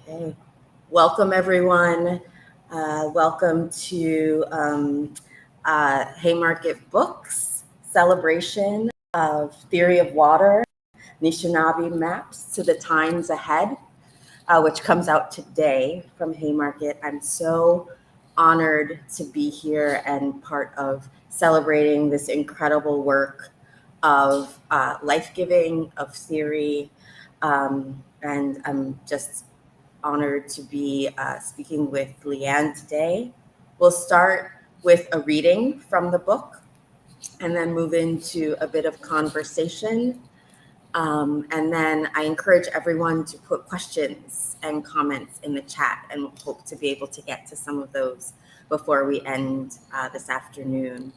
Okay, welcome everyone. Welcome to Haymarket Books celebration of Theory of Water, Nishnaabe Maps to the Times Ahead, which comes out today from Haymarket. I'm so honored to be here and part of celebrating this incredible work of life-giving, of theory, and I'm just honored to be speaking with Leanne today. We'll start with a reading from the book and then move into a bit of conversation. And then I encourage everyone to put questions and comments in the chat, and we'll hope to be able to get to some of those before we end this afternoon.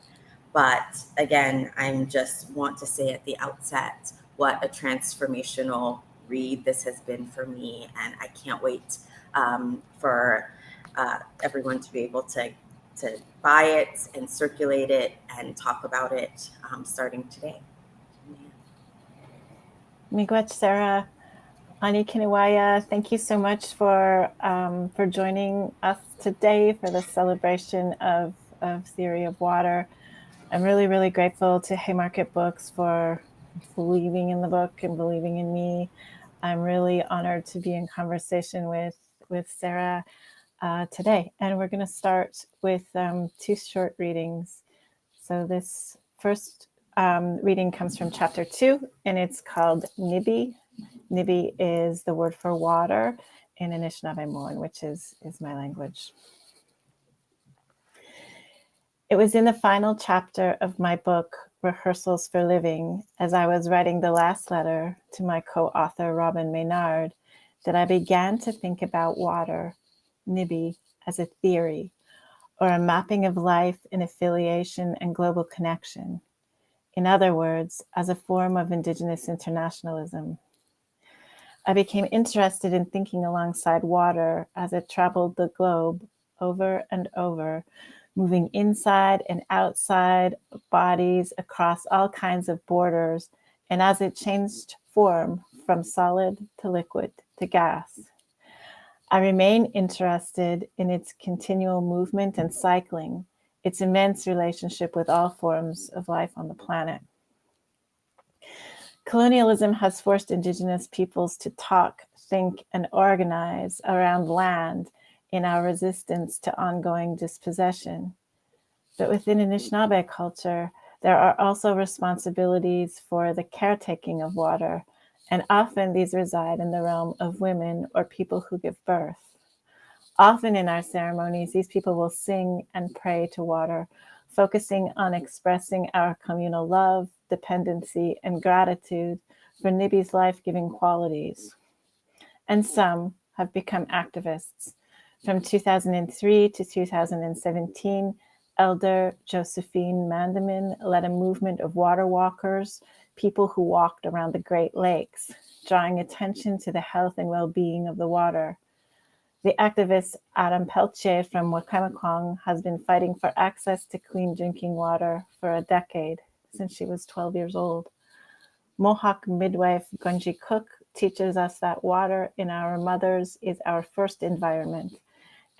But again, I just want to say at the outset what a transformational read this has been for me, and I can't wait for everyone to be able to buy it and circulate it and talk about it starting today. Miigwech, Sarah. Ani Kiniwaya, thank you so much for joining us today for the celebration of Theory of Water. I'm really, really grateful to Haymarket Books for believing in the book and believing in me. I'm really honored to be in conversation with Sarah today. And we're going to start with two short readings. So this first reading comes from chapter 2, and it's called Nibi. Nibi is the word for water in Nishnaabe, which is my language. It was in the final chapter of my book, Rehearsals for Living, as I was writing the last letter to my co-author, Robin Maynard, that I began to think about water, Nibi, as a theory, or a mapping of life in affiliation and global connection. In other words, as a form of Indigenous internationalism. I became interested in thinking alongside water as it traveled the globe over and over, moving inside and outside bodies across all kinds of borders, and as it changed form from solid to liquid to gas. I remain interested in its continual movement and cycling, its immense relationship with all forms of life on the planet. Colonialism has forced Indigenous peoples to talk, think, and organize around land in our resistance to ongoing dispossession. But within Nishnaabe culture, there are also responsibilities for the caretaking of water, and often these reside in the realm of women or people who give birth. Often in our ceremonies, these people will sing and pray to water, focusing on expressing our communal love, dependency, and gratitude for Nibi's life-giving qualities. And some have become activists. From 2003 to 2017, Elder Josephine Mandamin led a movement of water walkers, people who walked around the Great Lakes, drawing attention to the health and well-being of the water. The activist Adam Peltier from Wakamakwang has been fighting for access to clean drinking water for a decade, since she was 12 years old. Mohawk midwife Gunji Cook teaches us that water in our mothers is our first environment,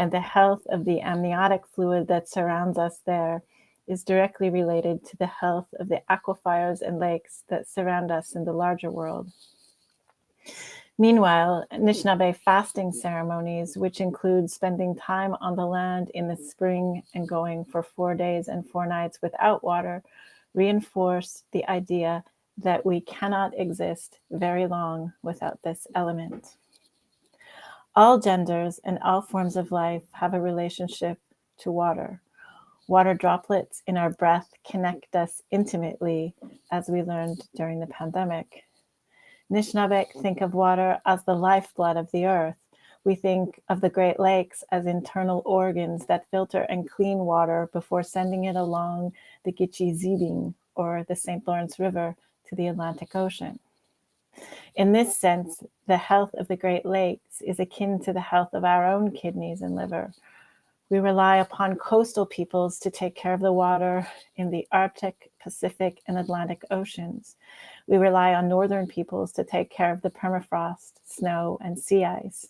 and the health of the amniotic fluid that surrounds us there is directly related to the health of the aquifers and lakes that surround us in the larger world. Meanwhile, Nishnaabe fasting ceremonies, which include spending time on the land in the spring and going for 4 days and 4 nights without water, reinforce the idea that we cannot exist very long without this element. All genders and all forms of life have a relationship to water. Water droplets in our breath connect us intimately, as we learned during the pandemic. Nishnaabeg think of water as the lifeblood of the earth. We think of the Great Lakes as internal organs that filter and clean water before sending it along the Gitche-Zibing, or the St. Lawrence River, to the Atlantic Ocean. In this sense, the health of the Great Lakes is akin to the health of our own kidneys and liver. We rely upon coastal peoples to take care of the water in the Arctic, Pacific, and Atlantic Oceans. We rely on northern peoples to take care of the permafrost, snow, and sea ice.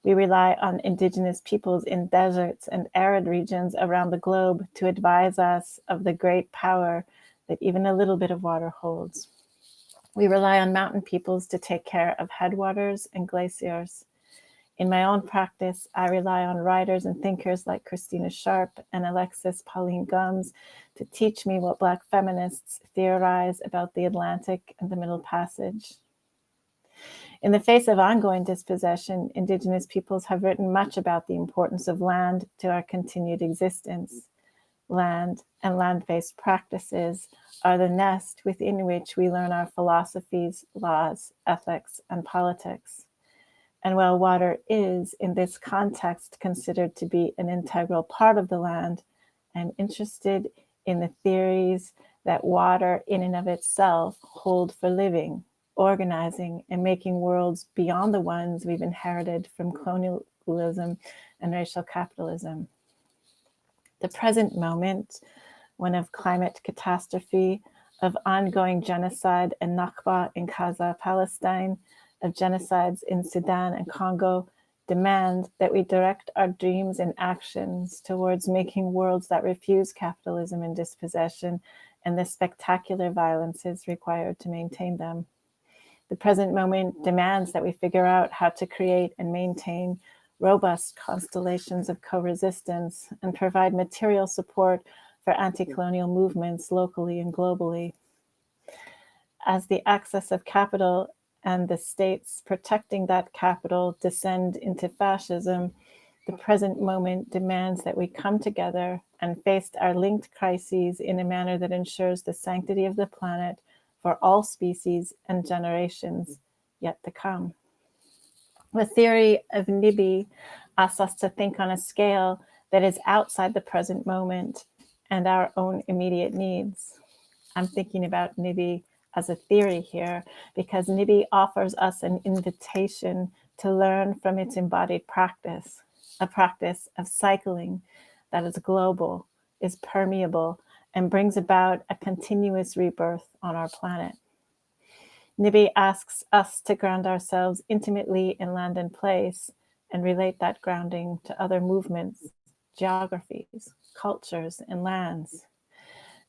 We rely on indigenous peoples in deserts and arid regions around the globe to advise us of the great power that even a little bit of water holds. We rely on mountain peoples to take care of headwaters and glaciers. In my own practice, I rely on writers and thinkers like Christina Sharp and Alexis Pauline Gumbs to teach me what Black feminists theorize about the Atlantic and the Middle Passage. In the face of ongoing dispossession, Indigenous peoples have written much about the importance of land to our continued existence. Land and land-based practices are the nest within which we learn our philosophies, laws, ethics, and politics. And while water is, in this context, considered to be an integral part of the land, I'm interested in the theories that water in and of itself hold for living, organizing, and making worlds beyond the ones we've inherited from colonialism and racial capitalism. The present moment, one of climate catastrophe, of ongoing genocide and Nakba in Gaza, Palestine, of genocides in Sudan and Congo, demand that we direct our dreams and actions towards making worlds that refuse capitalism and dispossession and the spectacular violences required to maintain them. The present moment demands that we figure out how to create and maintain robust constellations of co-resistance and provide material support for anti-colonial movements locally and globally. As the access of capital and the states protecting that capital descend into fascism, the present moment demands that we come together and face our linked crises in a manner that ensures the sanctity of the planet for all species and generations yet to come. The theory of Nibi asks us to think on a scale that is outside the present moment and our own immediate needs. I'm thinking about Nibi as a theory here because Nibi offers us an invitation to learn from its embodied practice, a practice of cycling that is global, is permeable, and brings about a continuous rebirth on our planet. Nibi asks us to ground ourselves intimately in land and place and relate that grounding to other movements, geographies, cultures, and lands.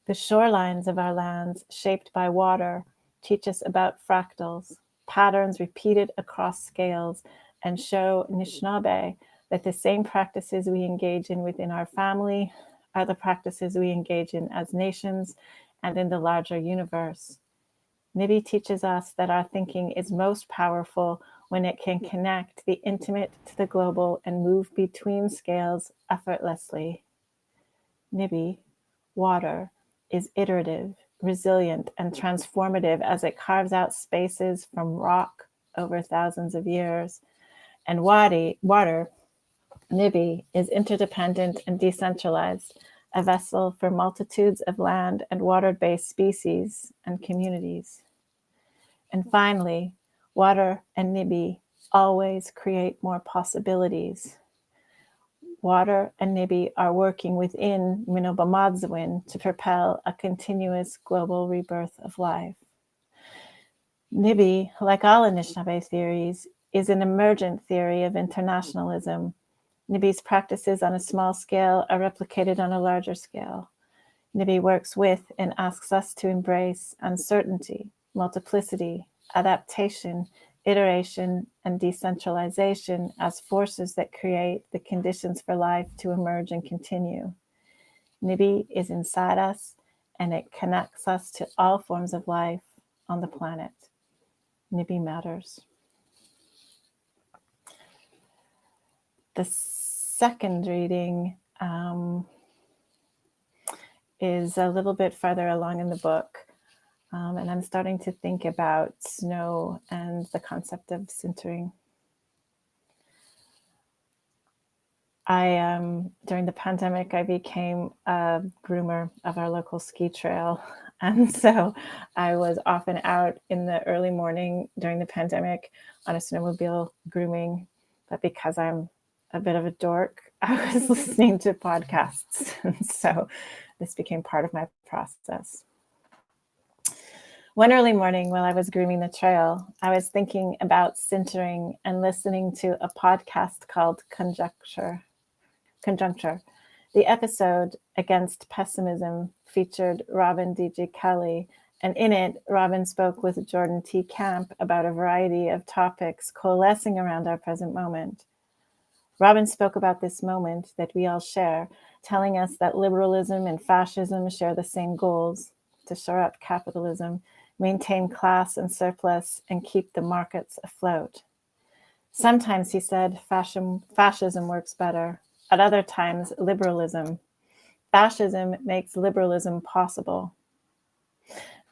The shorelines of our lands, shaped by water, teach us about fractals, patterns repeated across scales, and show Nishnaabeg that the same practices we engage in within our family are the practices we engage in as nations and in the larger universe. Nibi teaches us that our thinking is most powerful when it can connect the intimate to the global and move between scales effortlessly. Nibi, water, is iterative, resilient, and transformative as it carves out spaces from rock over thousands of years. And water, Nibi, is interdependent and decentralized, a vessel for multitudes of land and water-based species and communities. And finally, water and Nibi always create more possibilities. Water and Nibi are working within Minobamadzawin to propel a continuous global rebirth of life. Nibi, like all Anishinaabe theories, is an emergent theory of internationalism. Nibi's practices on a small scale are replicated on a larger scale. Nibi works with and asks us to embrace uncertainty, multiplicity, adaptation, iteration, and decentralization as forces that create the conditions for life to emerge and continue. Nibi is inside us, and it connects us to all forms of life on the planet. Nibi matters. The second reading is a little bit farther along in the book, and I'm starting to think about snow and the concept of sintering. During the pandemic, I became a groomer of our local ski trail. And so I was often out in the early morning during the pandemic on a snowmobile grooming. But because I'm a bit of a dork, I was listening to podcasts. And so this became part of my process. One early morning while I was grooming the trail, I was thinking about sintering and listening to a podcast called Conjuncture. The episode Against Pessimism featured Robin D.G. Kelly, and in it, Robin spoke with Jordan T. Camp about a variety of topics coalescing around our present moment. Robin spoke about this moment that we all share, telling us that liberalism and fascism share the same goals: to shore up capitalism, maintain class and surplus, and keep the markets afloat. Sometimes, he said, fascism works better. At other times, liberalism. Fascism makes liberalism possible.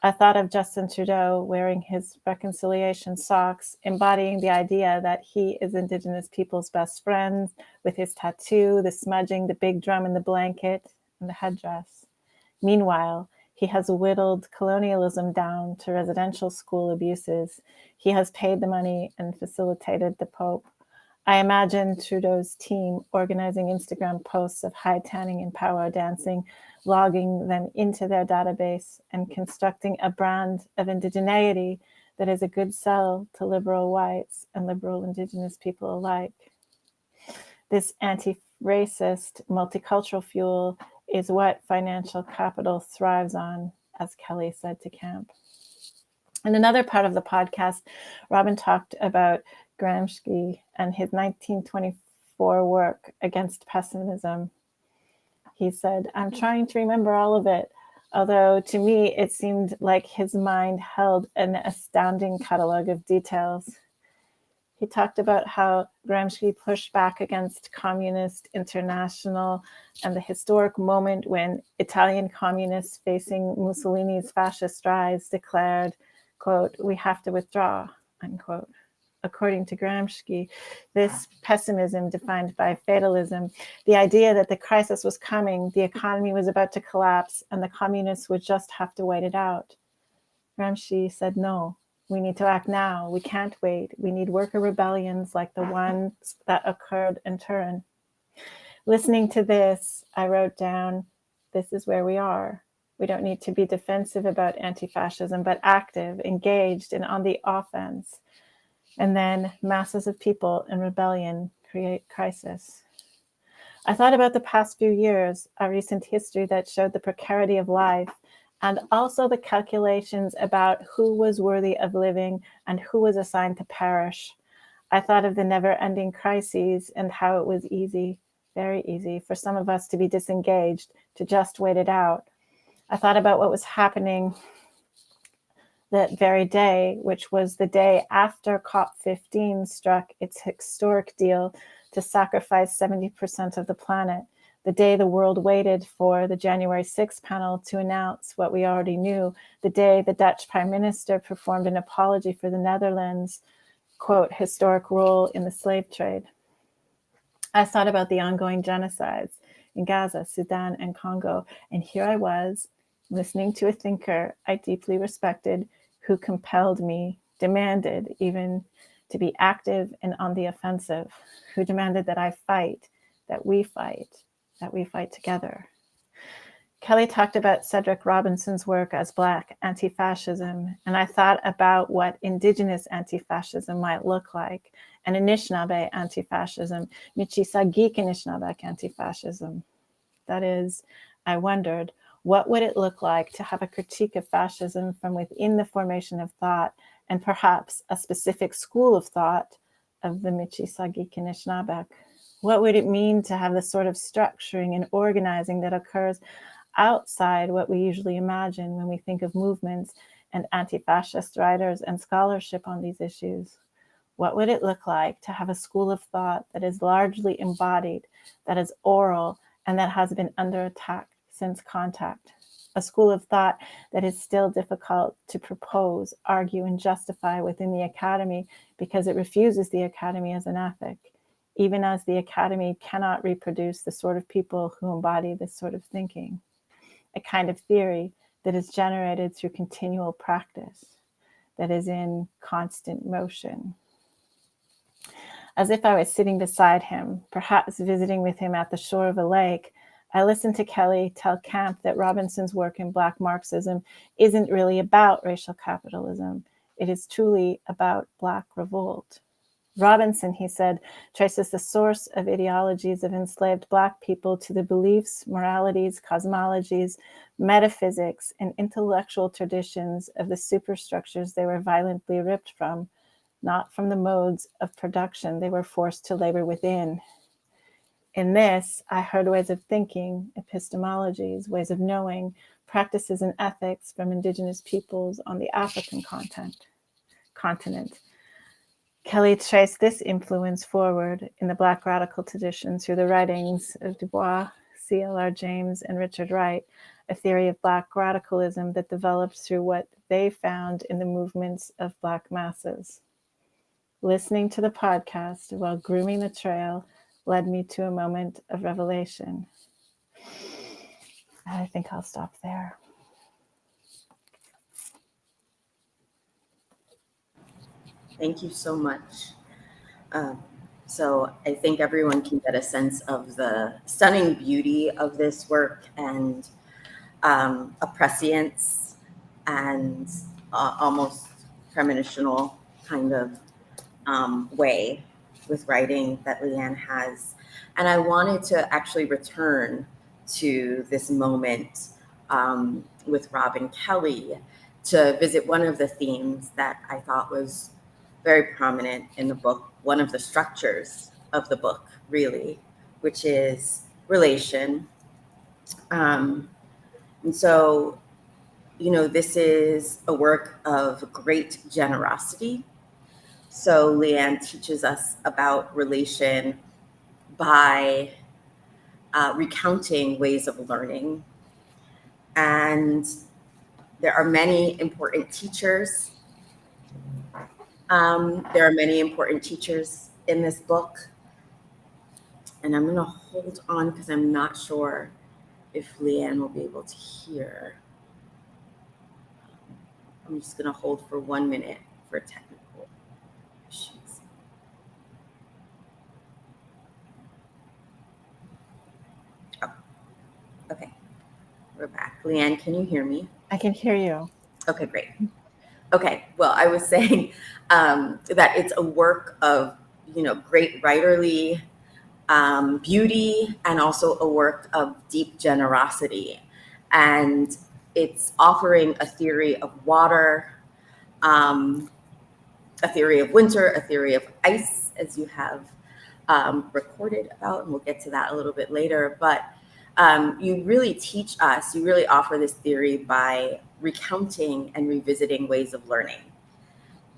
I thought of Justin Trudeau wearing his reconciliation socks, embodying the idea that he is Indigenous people's best friend, with his tattoo, the smudging, the big drum in the blanket, and the headdress. Meanwhile, he has whittled colonialism down to residential school abuses. He has paid the money and facilitated the Pope. I imagine Trudeau's team organizing Instagram posts of high tanning and power dancing, logging them into their database, and constructing a brand of indigeneity that is a good sell to liberal whites and liberal Indigenous people alike. This anti-racist, multicultural fuel is what financial capital thrives on, as Kelly said to Camp. In another part of the podcast, Robin talked about Gramsci and his 1924 work Against Pessimism. He said, "I'm trying to remember all of it, although to me it seemed like his mind held an astounding catalog of details." He talked about how Gramsci pushed back against Communist International and the historic moment when Italian communists facing Mussolini's fascist rise declared, quote, "We have to withdraw," unquote. According to Gramsci, this pessimism defined by fatalism, the idea that the crisis was coming, the economy was about to collapse, and the communists would just have to wait it out. Gramsci said, no, we need to act now. We can't wait. We need worker rebellions like the ones that occurred in Turin. Listening to this, I wrote down, this is where we are. We don't need to be defensive about anti-fascism, but active, engaged, and on the offense. And then masses of people in rebellion create crisis. I thought about the past few years, our recent history that showed the precarity of life, and also the calculations about who was worthy of living and who was assigned to perish. I thought of the never-ending crises and how it was easy, very easy, for some of us to be disengaged, to just wait it out. I thought about what was happening that very day, which was the day after COP15 struck its historic deal to sacrifice 70% of the planet, the day the world waited for the January 6th panel to announce what we already knew, the day the Dutch Prime Minister performed an apology for the Netherlands' quote, historic role in the slave trade. I thought about the ongoing genocides in Gaza, Sudan, and Congo, and here I was, listening to a thinker I deeply respected, who compelled me, demanded even to be active and on the offensive, who demanded that I fight, that we fight together. Kelly talked about Cedric Robinson's work as Black anti-fascism, and I thought about what Indigenous anti-fascism might look like, and Nishnaabe anti-fascism, Michi-Saagiik Nishnaabeg anti-fascism. That is, I wondered, what would it look like to have a critique of fascism from within the formation of thought, and perhaps a specific school of thought of the Michi-Saagiik Nishnaabeg? What would it mean to have the sort of structuring and organizing that occurs outside what we usually imagine when we think of movements and anti-fascist writers and scholarship on these issues? What would it look like to have a school of thought that is largely embodied, that is oral, and that has been under attack since contact? A school of thought that is still difficult to propose, argue, and justify within the academy because it refuses the academy as an ethic, even as the academy cannot reproduce the sort of people who embody this sort of thinking. A kind of theory that is generated through continual practice, that is in constant motion. As if I was sitting beside him, perhaps visiting with him at the shore of a lake, I listened to Kelly tell Camp that Robinson's work in Black Marxism isn't really about racial capitalism. It is truly about Black revolt. Robinson, he said, traces the source of ideologies of enslaved Black people to the beliefs, moralities, cosmologies, metaphysics, and intellectual traditions of the superstructures they were violently ripped from, not from the modes of production they were forced to labor within. In this, I heard ways of thinking, epistemologies, ways of knowing, practices and ethics from indigenous peoples on the African continent. Kelly traced this influence forward in the Black radical tradition through the writings of Du Bois, C.L.R. James, and Richard Wright, a theory of Black radicalism that developed through what they found in the movements of Black masses. Listening to the podcast while grooming the trail led me to a moment of revelation. I think I'll stop there. Thank you so much. So I think everyone can get a sense of the stunning beauty of this work and a prescience and almost premonitional kind of way with writing that Leanne has. And I wanted to actually return to this moment with Robin Kelly to visit one of the themes that I thought was very prominent in the book, one of the structures of the book, really, which is relation. And so, this is a work of great generosity. So Leanne teaches us about relation by recounting ways of learning. And there are many important teachers. There are many important teachers in this book. And I'm going to hold on because I'm not sure if Leanne will be able to hear. I'm just going to hold for 1 minute for technical issues. Oh, okay. We're back. Leanne, can you hear me? I can hear you. Okay, great. Okay, well, I was saying that it's a work of, great writerly beauty and also a work of deep generosity. And it's offering a theory of water, a theory of winter, a theory of ice, as you have recorded about, and we'll get to that a little bit later. But you really teach us, you really offer this theory by recounting and revisiting ways of learning.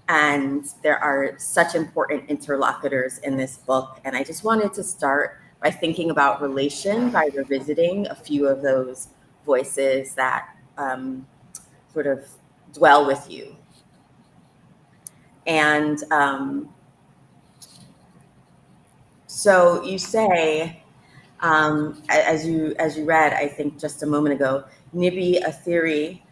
And there are such important interlocutors in this book. And I just wanted to start by thinking about relation, by revisiting a few of those voices that sort of dwell with you. And so you say, as you read, I think just a moment ago, NIBI, a theory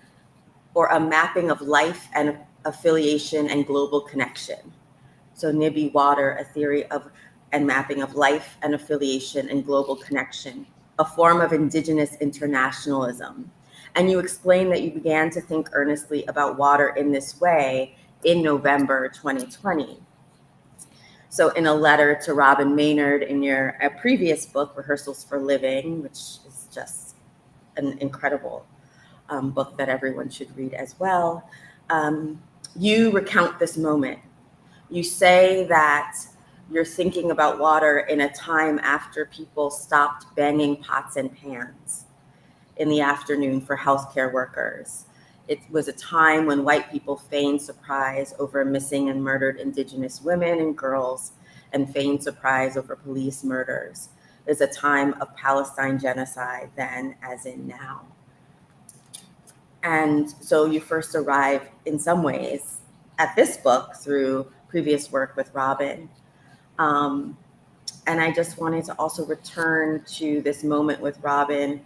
or a mapping of life and affiliation and global connection. So NIBI, water, a theory of and mapping of life and affiliation and global connection, a form of indigenous internationalism. And you explain that you began to think earnestly about water in this way in November 2020. So in a letter to Robin Maynard in your previous book, Rehearsals for Living, which is just an incredible book that everyone should read as well, you recount this moment. You say that you're thinking about water in a time after people stopped banging pots and pans in the afternoon for healthcare workers. It was a time when white people feigned surprise over missing and murdered Indigenous women and girls and feigned surprise over police murders. It's a time of Palestine genocide then as in now. And so you first arrive in some ways at this book through previous work with Robin. And I just wanted to also return to this moment with Robin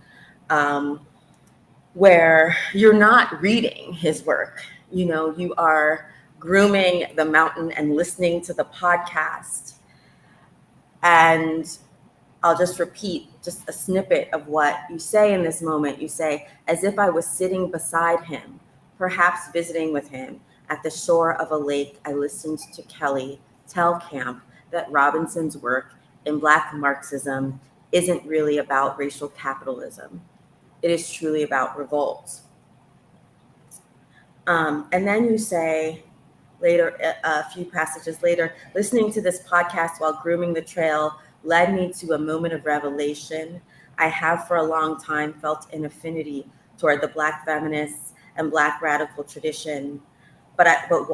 where you're not reading his work. You are grooming the mountain and listening to the podcast. And I'll just repeat just a snippet of what you say in this moment. You say, as if I was sitting beside him, perhaps visiting with him at the shore of a lake, I listened to Kelly tell Camp that Robinson's work in Black Marxism isn't really about racial capitalism. It is truly about revolt. And then you say later, a few passages later, listening to this podcast while grooming the trail led me to a moment of revelation. I have for a long time felt an affinity toward the Black feminists and Black radical tradition, but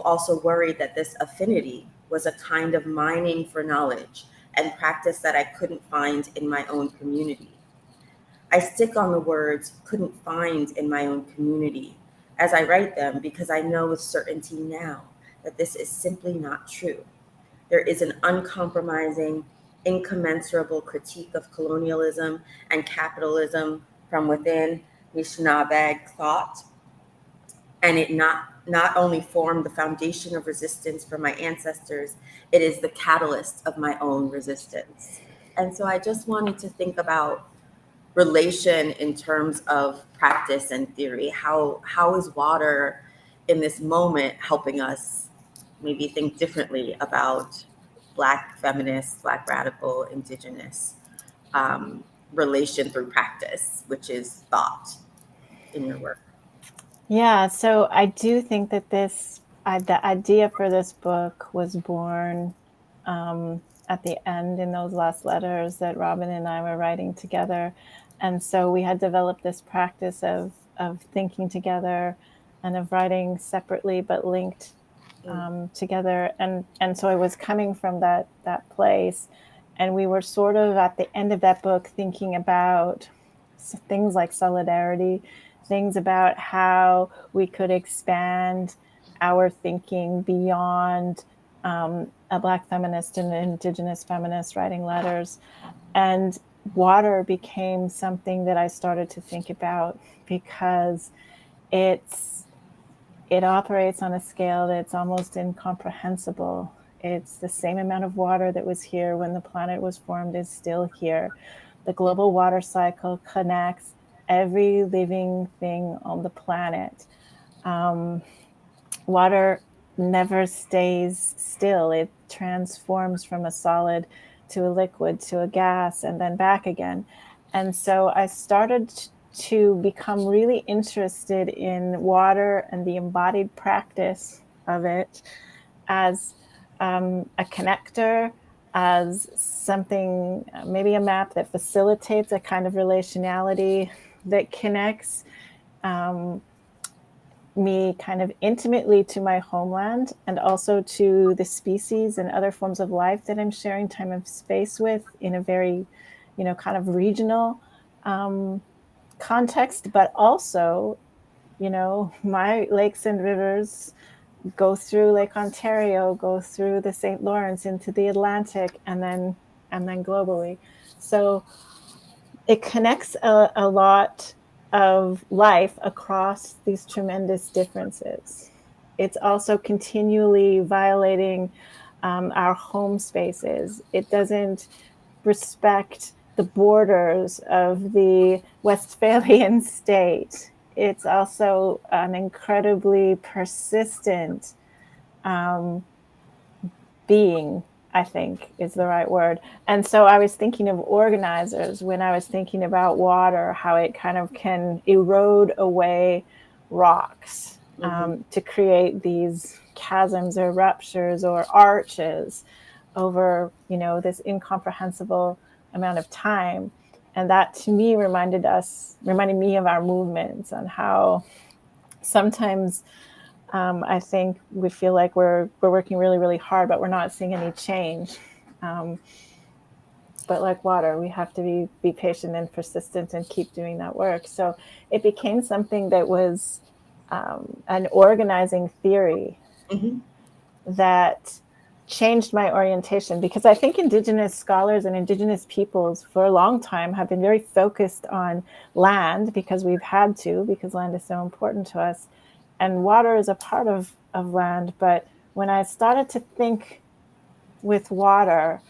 also worried that this affinity was a kind of mining for knowledge and practice that I couldn't find in my own community. I stick on the words couldn't find in my own community as I write them because I know with certainty now that this is simply not true. There is an uncompromising, incommensurable critique of colonialism and capitalism from within Nishnaabeg thought, and it not only formed the foundation of resistance for my ancestors, it is the catalyst of my own resistance. And so I just wanted to think about relation in terms of practice and theory. How is water in this moment helping us maybe think differently about Black feminist, Black radical, Indigenous relation through practice, which is thought in your work? Yeah, so I do think that the idea for this book was born at the end in those last letters that Robin and I were writing together. And so we had developed this practice of thinking together and of writing separately but linked together. And so I was coming from that place. And we were sort of at the end of that book thinking about things like solidarity, things about how we could expand our thinking beyond a Black feminist and an Indigenous feminist writing letters. And water became something that I started to think about because it operates on a scale that's almost incomprehensible. It's the same amount of water that was here when the planet was formed is still here. The global water cycle connects every living thing on the planet. Water never stays still. It transforms from a solid to a liquid to a gas and then back again. And so I started to become really interested in water and the embodied practice of it as a connector, as something, maybe a map that facilitates a kind of relationality that connects me kind of intimately to my homeland and also to the species and other forms of life that I'm sharing time and space with in a very, kind of regional context, but also, my lakes and rivers go through Lake Ontario, go through the St. Lawrence into the Atlantic, and then globally. So it connects a lot of life across these tremendous differences. It's also continually violating our home spaces. It doesn't respect the borders of the Westphalian state. It's also an incredibly persistent being, I think is the right word. And so I was thinking of organizers when I was thinking about water, how it kind of can erode away rocks to create these chasms or ruptures or arches over, this incomprehensible amount of time. And that to me reminded me of our movements and how sometimes I think we feel like we're working really, really hard, but we're not seeing any change. But like water, we have to be patient and persistent and keep doing that work. So it became something that was an organizing theory that changed my orientation, because I think Indigenous scholars and Indigenous peoples for a long time have been very focused on land because we've had to, because land is so important to us. And water is a part of land. But when I started to think with water,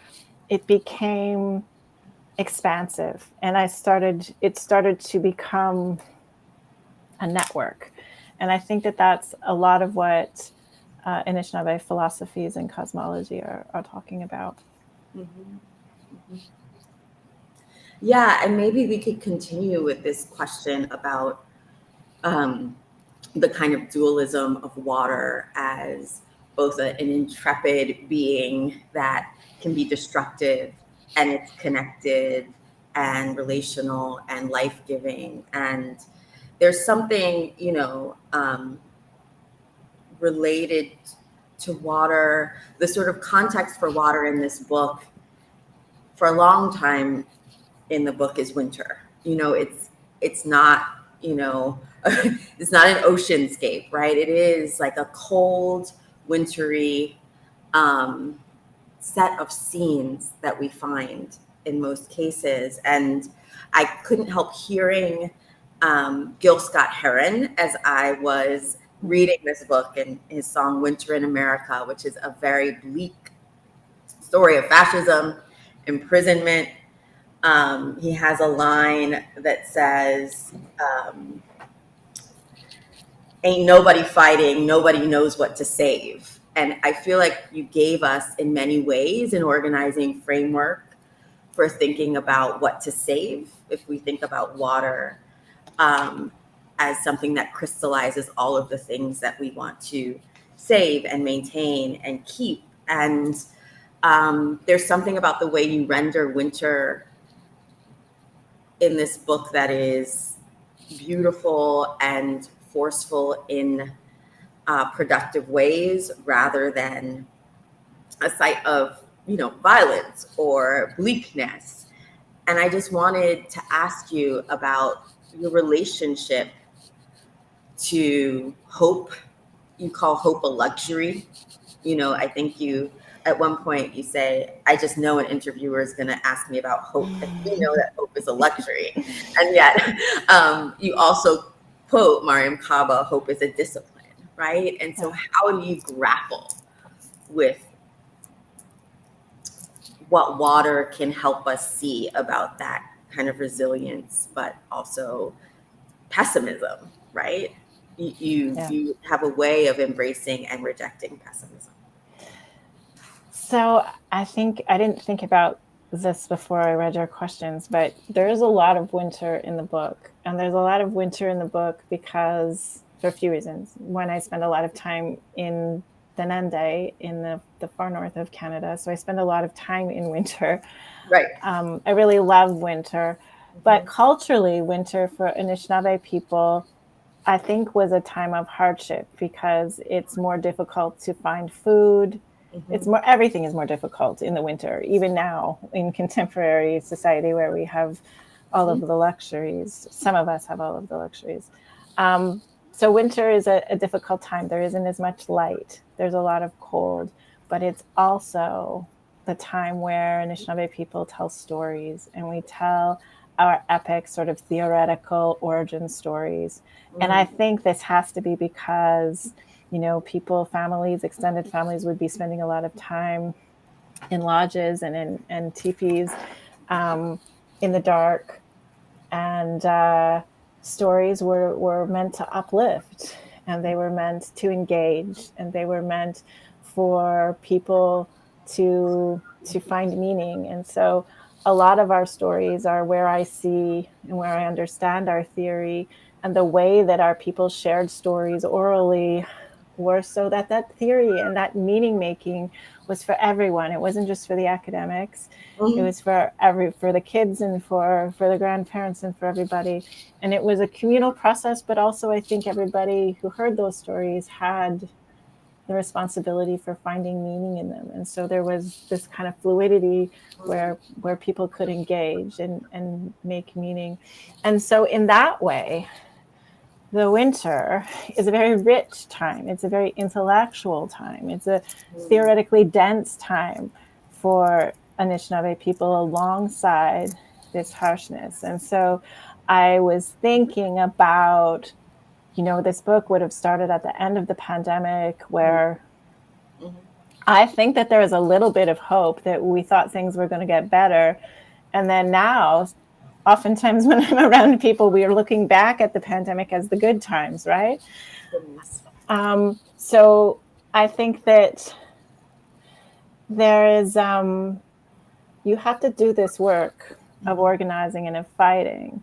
it became expansive, and it started to become a network. And I think that that's a lot of what Anishinaabe philosophies and cosmology are talking about. Mm-hmm. Mm-hmm. Yeah, and maybe we could continue with this question about the kind of dualism of water as both an intrepid being that can be destructive, and it's connected and relational and life-giving. And there's something, related to water, the sort of context for water in this book for a long time in the book is winter. It's not, it's not an oceanscape, right? It is like a cold, wintry um, set of scenes that we find in most cases. And I couldn't help hearing Gil Scott-Heron as I was reading this book, and his song Winter in America, which is a very bleak story of fascism, imprisonment. He has a line that says, ain't nobody fighting, nobody knows what to save. And I feel like you gave us, in many ways, an organizing framework for thinking about what to save if we think about water as something that crystallizes all of the things that we want to save and maintain and keep. And there's something about the way you render winter in this book that is beautiful and forceful in productive ways, rather than a site of, violence or bleakness. And I just wanted to ask you about your relationship to hope. You call hope a luxury. I think at one point you say, I just know an interviewer is going to ask me about hope, and we know that hope is a luxury. And yet you also quote Mariam Kaba, hope is a discipline, right? And so how do you grapple with what water can help us see about that kind of resilience, but also pessimism, right? You have a way of embracing and rejecting pessimism. So I think I didn't think about this before I read your questions, but there is a lot of winter in the book. And there's a lot of winter in the book because, for a few reasons. One, I spend a lot of time in the Nende, in the far north of Canada. So I spend a lot of time in winter. Right. I really love winter. But culturally, winter for Anishinaabe people, I think, was a time of hardship because it's more difficult to find food. Everything is more difficult in the winter, even now in contemporary society where we have all of the luxuries. Some of us have all of the luxuries. So winter is a difficult time. There isn't as much light. There's a lot of cold, but it's also the time where Anishinaabe people tell stories, and we tell our epic sort of theoretical origin stories. And I think this has to be because, families, extended families would be spending a lot of time in lodges and in teepees in the dark. And stories were meant to uplift, and they were meant to engage, and they were meant for people to find meaning. And so a lot of our stories are where I see and where I understand our theory, and the way that our people shared stories orally were so that theory and that meaning making was for everyone. It wasn't just for the academics. It was for the kids and for the grandparents and for everybody. And it was a communal process, but also I think everybody who heard those stories had the responsibility for finding meaning in them. And so there was this kind of fluidity where people could engage and make meaning. And so in that way, the winter is a very rich time. It's a very intellectual time. It's a theoretically dense time for Anishinaabe people alongside this harshness. And so I was thinking about, this book would have started at the end of the pandemic, where I think that there was a little bit of hope that we thought things were going to get better. And then now, oftentimes when I'm around people, we are looking back at the pandemic as the good times, right? Goodness. So I think that there is, you have to do this work of organizing and of fighting,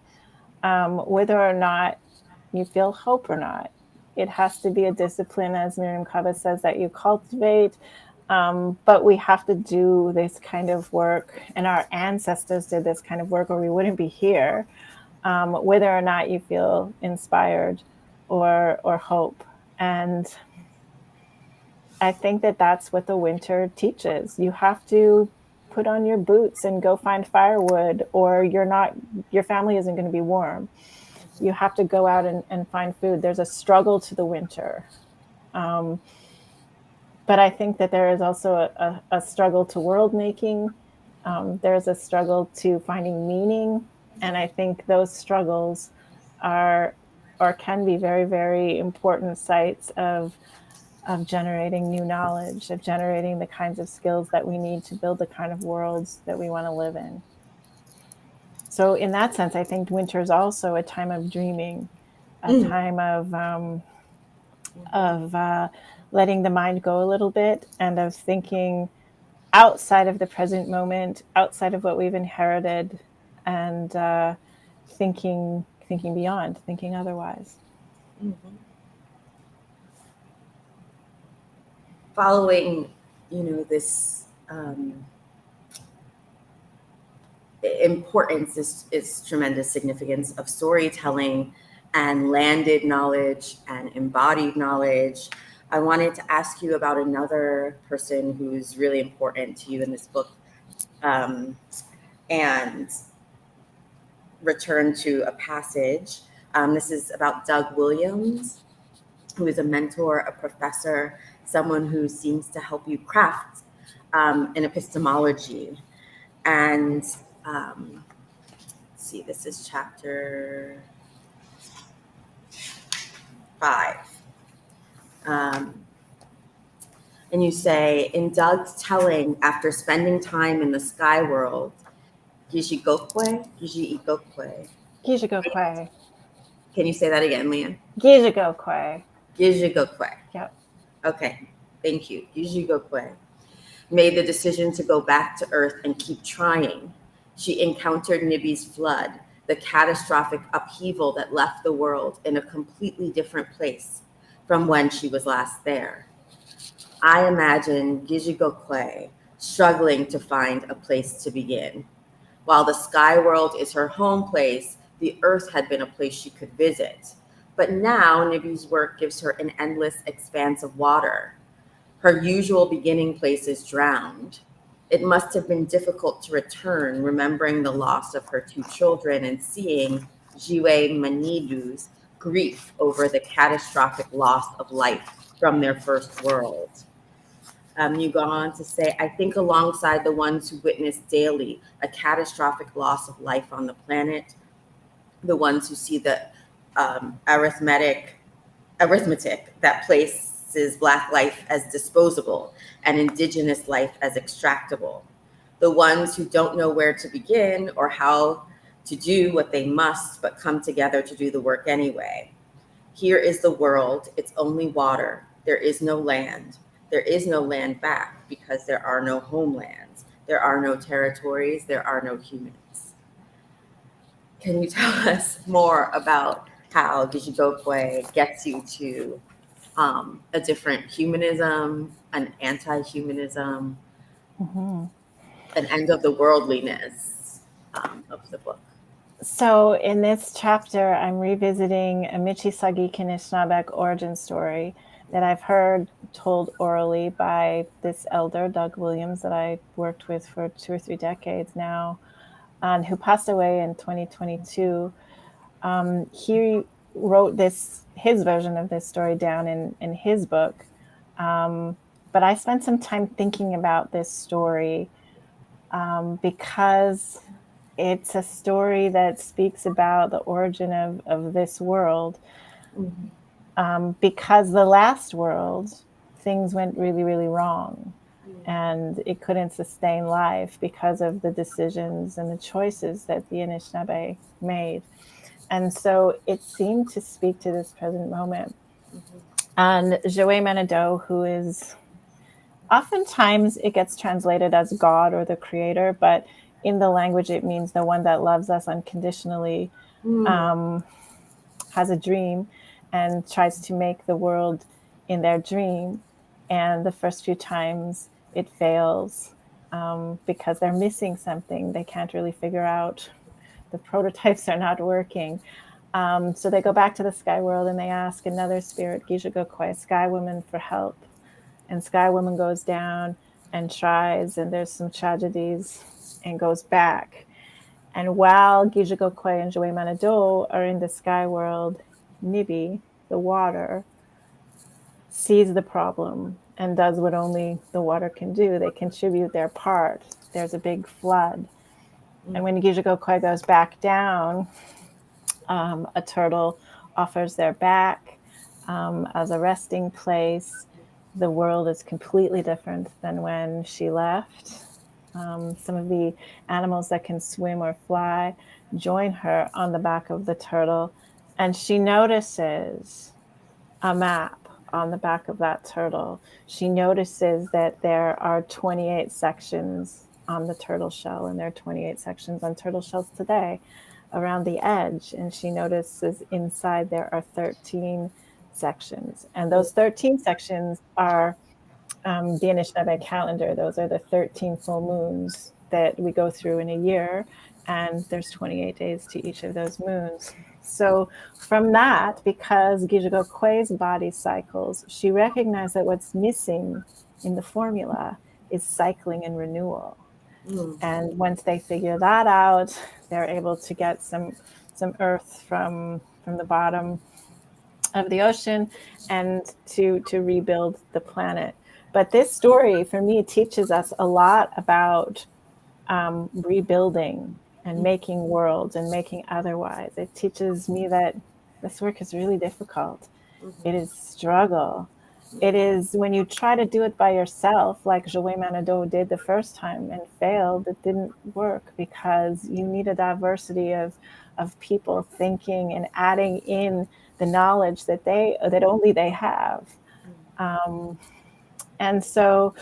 whether or not you feel hope or not. It has to be a discipline, as Miriam Kaba says, that you cultivate. But we have to do this kind of work, and our ancestors did this kind of work, or we wouldn't be here. Whether or not you feel inspired or hope, and I think that that's what the winter teaches. You have to put on your boots and go find firewood, or your family isn't going to be warm. You have to go out and find food. There's a struggle to the winter. But I think that there is also a struggle to world making. There's a struggle to finding meaning. And I think those struggles are or can be very, very important sites of generating new knowledge, of generating the kinds of skills that we need to build the kind of worlds that we want to live in. So in that sense, I think winter is also a time of dreaming, a time of letting the mind go a little bit, and of thinking outside of the present moment, outside of what we've inherited, and thinking beyond, thinking otherwise. Mm-hmm. Following, this importance, is tremendous significance of storytelling and landed knowledge and embodied knowledge. I wanted to ask you about another person who's really important to you in this book, and return to a passage. This is about Doug Williams, who is a mentor, a professor, someone who seems to help you craft an epistemology. And let's see, this is chapter 5. And you say, in Doug's telling, after spending time in the sky world, Gijigokwe? Gijigokwe. Gijigokwe. Can you say that again, Leanne? Gijigokwe. Gijigokwe. Yep. Okay, thank you. Gijigokwe made the decision to go back to Earth and keep trying. She encountered Nibi's flood, the catastrophic upheaval that left the world in a completely different place from when she was last there. I imagine Gijigokwe struggling to find a place to begin. While the sky world is her home place, the Earth had been a place she could visit. But now Nibi's work gives her an endless expanse of water. Her usual beginning place is drowned. It must have been difficult to return, remembering the loss of her 2 children and seeing Jiwe Manidu's grief over the catastrophic loss of life from their first world. You go on to say, I think alongside the ones who witness daily a catastrophic loss of life on the planet, the ones who see the arithmetic that places Black life as disposable and Indigenous life as extractable, the ones who don't know where to begin or how to do what they must, but come together to do the work anyway. Here is the world. It's only water. There is no land. There is no land back because there are no homelands. There are no territories. There are no humans. Can you tell us more about how Gijigokwe gets you to a different humanism, an anti-humanism, an end of the worldliness of the book? So in this chapter, I'm revisiting a Michi-Sagi Nishnaabeg origin story that I've heard told orally by this elder, Doug Williams, that I worked with for 2 or 3 decades now, and who passed away in 2022. He wrote his version of this story down in his book. But I spent some time thinking about this story because it's a story that speaks about the origin of this world. Because the last world, things went really, really wrong. and it couldn't sustain life because of the decisions and the choices that the Anishinaabe made. And so it seemed to speak to this present moment. And Joey Manado, who is oftentimes it gets translated as God or the creator, but in the language it means the one that loves us unconditionally, has a dream and tries to make the world in their dream. And the first few times it fails because they're missing something. They can't really figure out. The prototypes are not working. So they go back to the sky world and they ask another spirit, Gijagokwe, Sky Woman, for help. And Sky Woman goes down and tries, and there's some tragedies, and goes back. And while Gijagokwe and Joey Manado are in the sky world, Nibi, the water, sees the problem and does what only the water can do. They contribute their part. There's a big flood. And when Gijagokwe goes back down, a turtle offers their back as a resting place. The world is completely different than when she left. Some of the animals that can swim or fly join her on the back of the turtle, and she notices a map on the back of that turtle. She notices that there are 28 sections on the turtle shell, and there are 28 sections on turtle shells today around the edge. And she notices inside there are 13 sections, and those 13 sections are the Nishnaabe calendar. Those are the 13 full moons that we go through in a year, and there's 28 days to each of those moons. So from that, because Gijagokwe's body cycles, she recognized that what's missing in the formula is cycling and renewal. And once they figure that out, they're able to get some earth from the bottom of the ocean and to rebuild the planet. But this story, for me, teaches us a lot about rebuilding and making worlds and making otherwise. It teaches me that this work is really difficult. It is struggle. It is when you try to do it by yourself, like Joey Manado did the first time and failed, it didn't work because you need a diversity of people thinking and adding in the knowledge that only they have. And so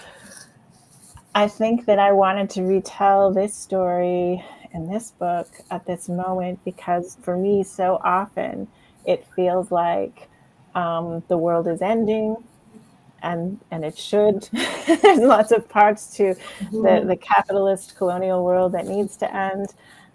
I think that I wanted to retell this story in this book at this moment because for me, so often it feels like the world is ending, and it should. There's lots of parts to the capitalist colonial world that needs to end.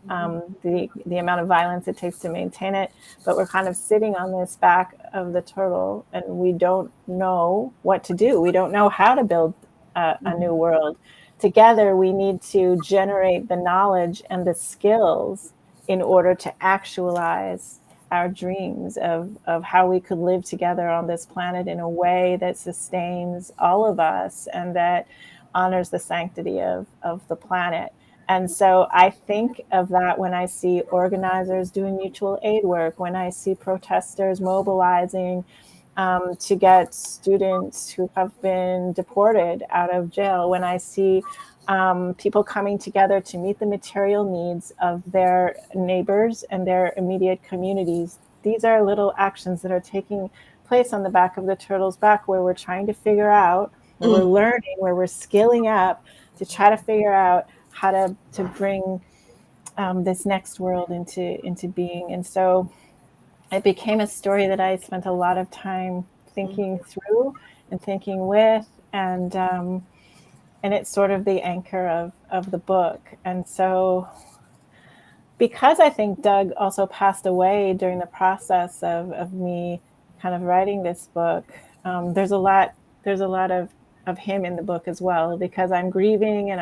The amount of violence it takes to maintain it, but we're kind of sitting on this back of the turtle, and we don't know what to do. We don't know how to build a new world. Together, we need to generate the knowledge and the skills in order to actualize our dreams of how we could live together on this planet in a way that sustains all of us and that honors the sanctity of the planet. And so I think of that when I see organizers doing mutual aid work, when I see protesters mobilizing to get students who have been deported out of jail, when I see people coming together to meet the material needs of their neighbors and their immediate communities. These are little actions that are taking place on the back of the turtle's back, where we're trying to figure out, where we're learning, where we're skilling up to try to figure out how to bring this next world into being. And so it became a story that I spent a lot of time thinking through and thinking with, and it's sort of the anchor of the book. And so because I think Doug also passed away during the process of me kind of writing this book, there's a lot of him in the book as well, because I'm grieving and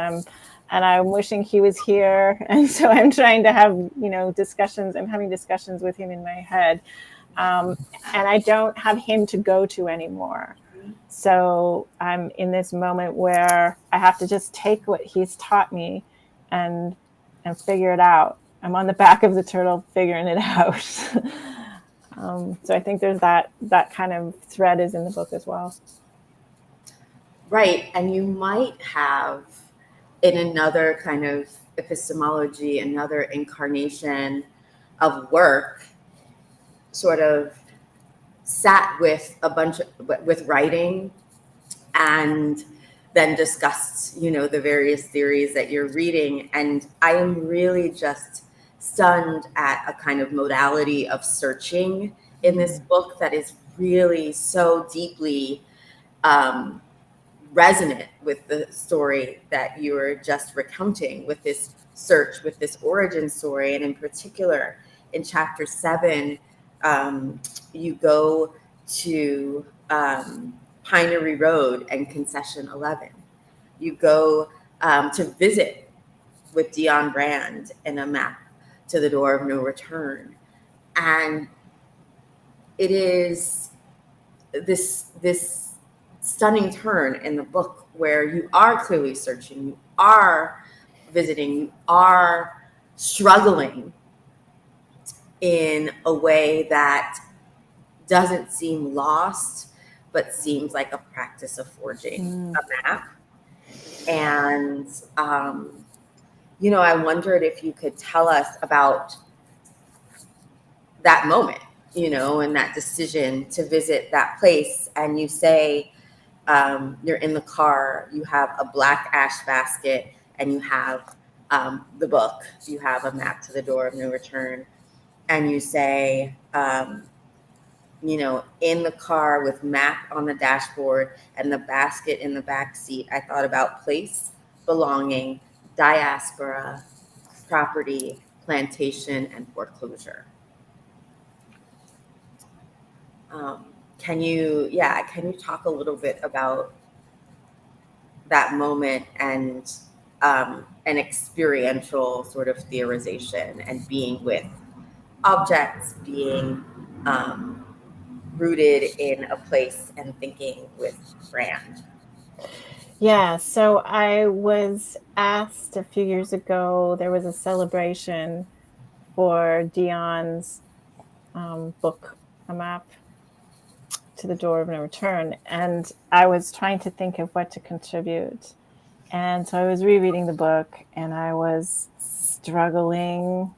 I'm wishing he was here. And so I'm trying to have, discussions. I'm having discussions with him in my head. And I don't have him to go to anymore. So I'm in this moment where I have to just take what he's taught me and figure it out. I'm on the back of the turtle figuring it out. So I think there's that kind of thread is in the book as well. Right. And you might have, in another kind of epistemology, another incarnation of work, sort of sat with a bunch of, with writing, and then discussed, the various theories that you're reading. And I am really just stunned at a kind of modality of searching in this book that is really so deeply um, resonant with the story that you were just recounting, with this search, with this origin story. And in particular, in chapter 7, you go to Pinery Road and Concession 11. You go to visit with Dion Brand in A Map to the Door of No Return. And it is this stunning turn in the book where you are clearly searching, you are visiting, you are struggling in a way that doesn't seem lost, but seems like a practice of forging a map. And, I wondered if you could tell us about that moment, and that decision to visit that place. And you say, you're in the car, you have a black ash basket, and you have the book, you have A Map to the Door of No Return. And you say, in the car with map on the dashboard and the basket in the back seat, I thought about place, belonging, diaspora, property, plantation, and foreclosure. Can you talk a little bit about that moment and an experiential sort of theorization and being with objects, being rooted in a place and thinking with Brand? Yeah, so I was asked a few years ago, there was a celebration for Dion's book, A Map to the Door of No Return. And I was trying to think of what to contribute. And so I was rereading the book and I was struggling,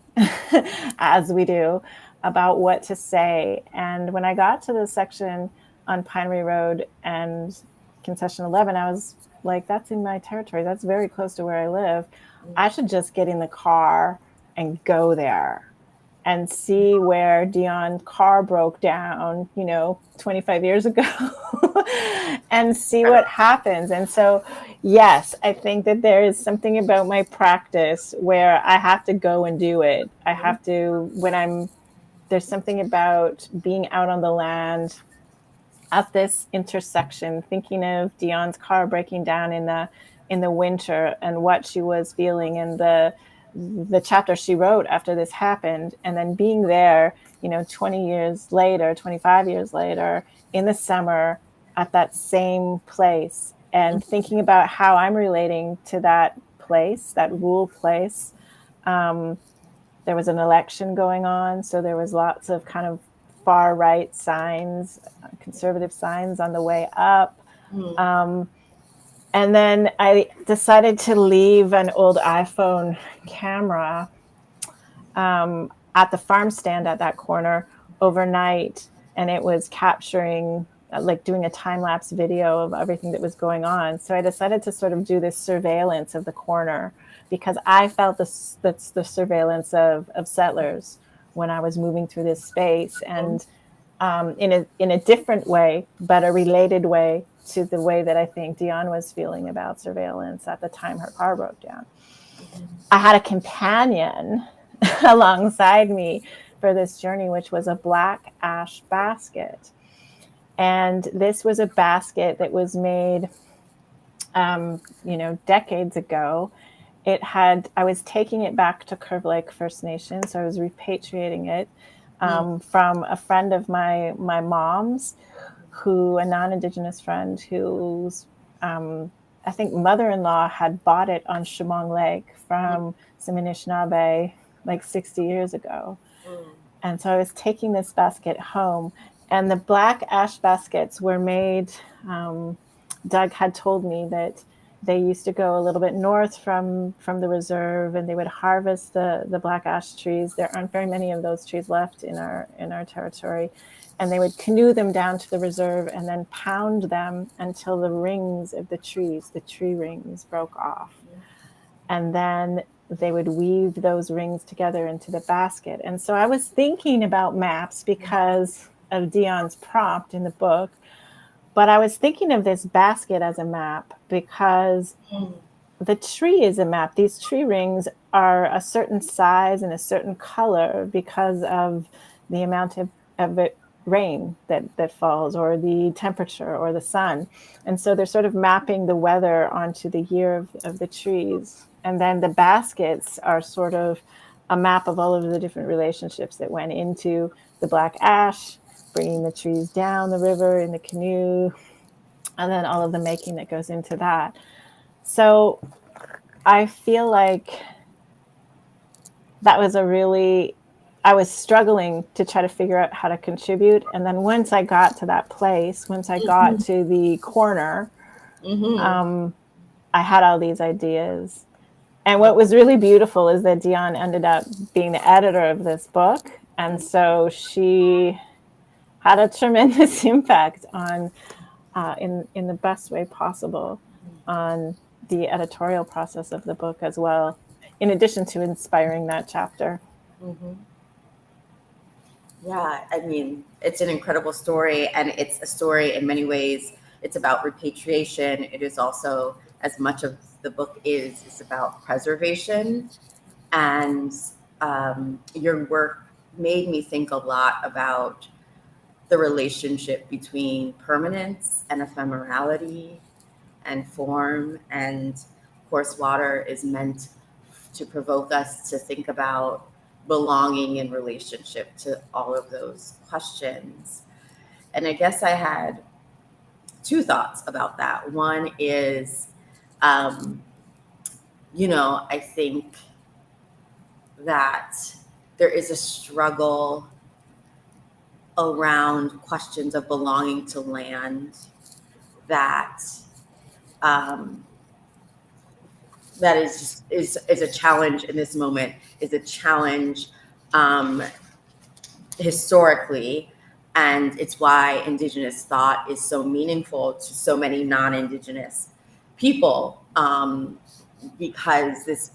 as we do, about what to say. And when I got to the section on Pinery Road and Concession 11, I was like, that's in my territory. That's very close to where I live. I should just get in the car and go there and see where Dion's car broke down, 25 years ago and see what happens. And so, yes, I think that there is something about my practice where I have to go and do it. I have to, there's something about being out on the land at this intersection, thinking of Dion's car breaking down in the winter and what she was feeling and the chapter she wrote after this happened, and then being there, 20 years later, 25 years later, in the summer at that same place, and thinking about how I'm relating to that place, that rural place. There was an election going on, so there was lots of kind of far right signs, conservative signs on the way up. And then I decided to leave an old iPhone camera at the farm stand at that corner overnight. And it was capturing, like doing a time-lapse video of everything that was going on. So I decided to sort of do this surveillance of the corner because I felt that's the surveillance of settlers when I was moving through this space. And in a different way, but a related way to the way that I think Dion was feeling about surveillance at the time her car broke down. I had a companion alongside me for this journey, which was a black ash basket. And this was a basket that was made, decades ago. I was taking it back to Curve Lake First Nation, so I was repatriating it from a friend of my mom's, a non-Indigenous friend whose, I think, mother-in-law had bought it on Chemong Lake from some Nishnaabe like 60 years ago. And so I was taking this basket home, and the black ash baskets were made Doug had told me that they used to go a little bit north from the reserve, and they would harvest the black ash trees. There aren't very many of those trees left in our territory, and they would canoe them down to the reserve and then pound them until the rings of the trees, the tree rings, broke off, and then they would weave those rings together into the basket. And so I was thinking about maps because of Dion's prompt in the book. But I was thinking of this basket as a map because the tree is a map. These tree rings are a certain size and a certain color because of the amount of rain that falls, or the temperature, or the sun. And so they're sort of mapping the weather onto the year of the trees. And then the baskets are sort of a map of all of the different relationships that went into the black ash, bringing the trees down the river in the canoe, and then all of the making that goes into that. So I feel like that was I was struggling to try to figure out how to contribute. And then once I got to that place, once I got to the corner, I had all these ideas. And what was really beautiful is that Dion ended up being the editor of this book. And so she had a tremendous impact on, in the best way possible, on the editorial process of the book as well, in addition to inspiring that chapter. Yeah, I mean, it's an incredible story, and it's a story in many ways. It's about repatriation. It is also, as much of the book is about preservation. And your work made me think a lot about the relationship between permanence and ephemerality and form. And of course, water is meant to provoke us to think about belonging in relationship to all of those questions. And I guess I had two thoughts about that. One is, I think that there is a struggle around questions of belonging to land that that is a challenge in this moment, is a challenge historically. And it's why Indigenous thought is so meaningful to so many non-Indigenous people, because this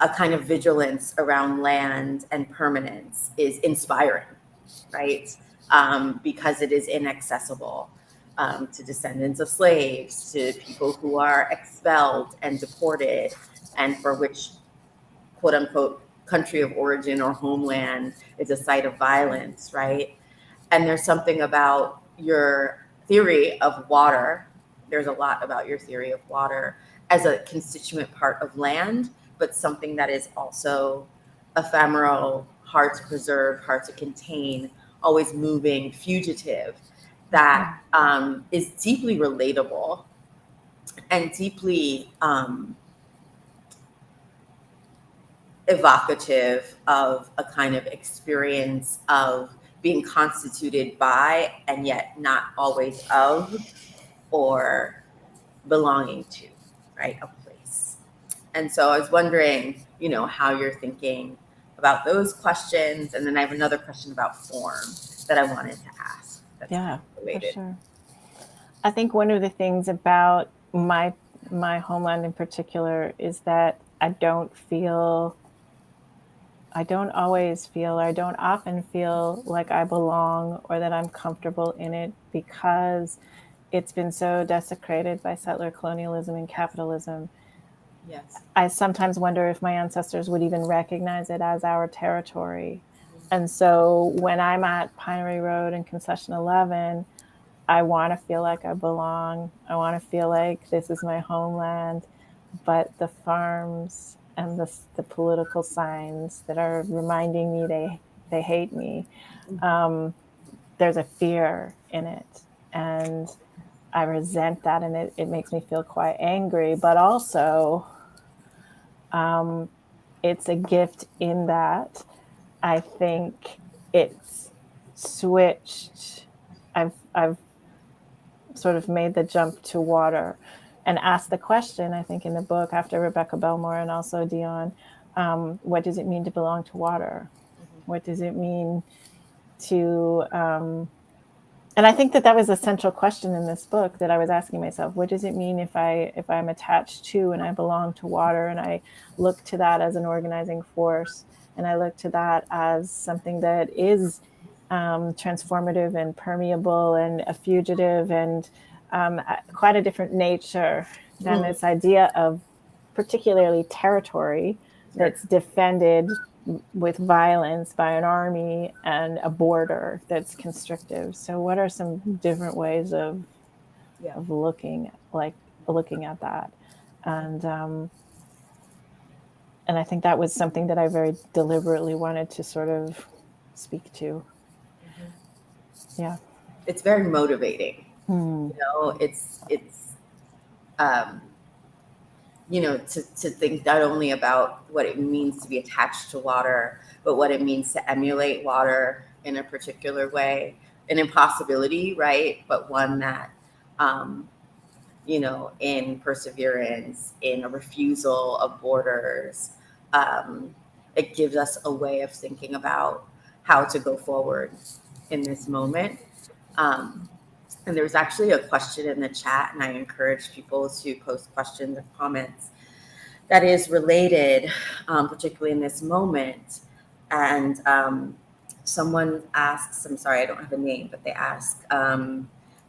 a kind of vigilance around land and permanence is inspiring, right? Because it is inaccessible to descendants of slaves, to people who are expelled and deported, and for which, quote unquote, country of origin or homeland is a site of violence, right? And there's something about your theory of water. There's a lot about your theory of water as a constituent part of land, but something that is also ephemeral, hard to preserve, hard to contain, always moving, fugitive, that is deeply relatable and deeply evocative of a kind of experience of being constituted by, and yet not always of, or belonging to, right, a place. And so I was wondering, how you're thinking about those questions. And then I have another question about form that I wanted to ask. That's Yeah, related. for sure. I think one of the things about my homeland in particular is that I don't often feel like I belong or that I'm comfortable in it, because it's been so desecrated by settler colonialism and capitalism. Yes. I sometimes wonder if my ancestors would even recognize it as our territory. And so when I'm at Pinery Road and Concession 11, I want to feel like I belong. I want to feel like this is my homeland. But the farms and the political signs that are reminding me they hate me, there's a fear in it. And I resent that, and it makes me feel quite angry. But also, it's a gift in that I think it's switched. I've sort of made the jump to water and asked the question, I think in the book after Rebecca Belmore and also Dion, what does it mean to belong to water? What does it mean to, and I think that was a central question in this book that I was asking myself. What does it mean if I'm attached to and I belong to water, and I look to that as an organizing force, and I look to that as something that is transformative and permeable and a fugitive and quite a different nature than this idea of particularly territory that's defended with violence by an army and a border that's constrictive. So what are some different ways of looking at that? And I think that was something that I very deliberately wanted to sort of speak to. Yeah. It's very motivating. You know, it's you know, to think not only about what it means to be attached to water, but what it means to emulate water in a particular way, an impossibility, right? But one that, you know, in perseverance, in a refusal of borders, it gives us a way of thinking about how to go forward in this moment. And there was actually a question in the chat, and I encourage people to post questions or comments that is related, particularly in this moment. And someone asks, I'm sorry, I don't have a name, but they ask,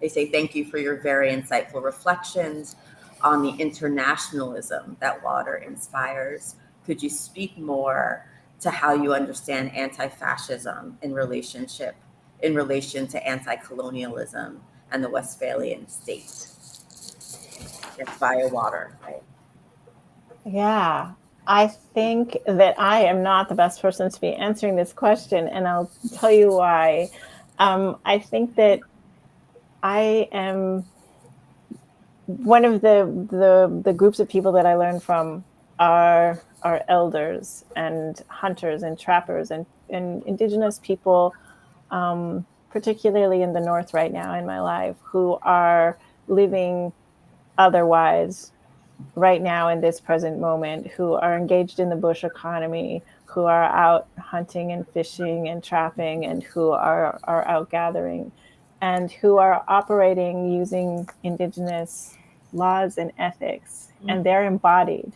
they say, thank you for your very insightful reflections on the internationalism that water inspires. Could you speak more to how you understand anti-fascism in relation to anti-colonialism and the Westphalian state? It's via water, right? Yeah, I think that I am not the best person to be answering this question, and I'll tell you why. I think that I am one of the groups of people that I learn from are elders and hunters and trappers and indigenous people, particularly in the North right now in my life, who are living otherwise right now in this present moment, who are engaged in the bush economy, who are out hunting and fishing and trapping, and who are out gathering, and who are operating using indigenous laws and ethics, and they're embodied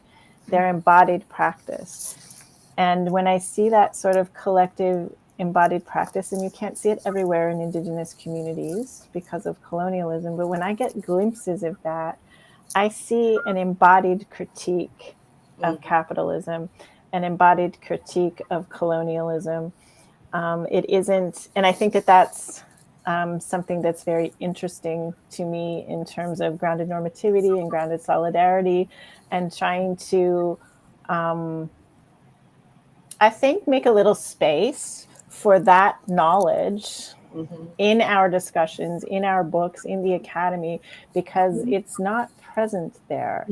practice. And when I see that sort of collective embodied practice, and you can't see it everywhere in indigenous communities because of colonialism, but when I get glimpses of that, I see an embodied critique of capitalism, an embodied critique of colonialism. It isn't, and I think that that's something that's very interesting to me in terms of grounded normativity and grounded solidarity, and trying to, I think, make a little space for that knowledge in our discussions, in our books, in the academy, because it's not present there.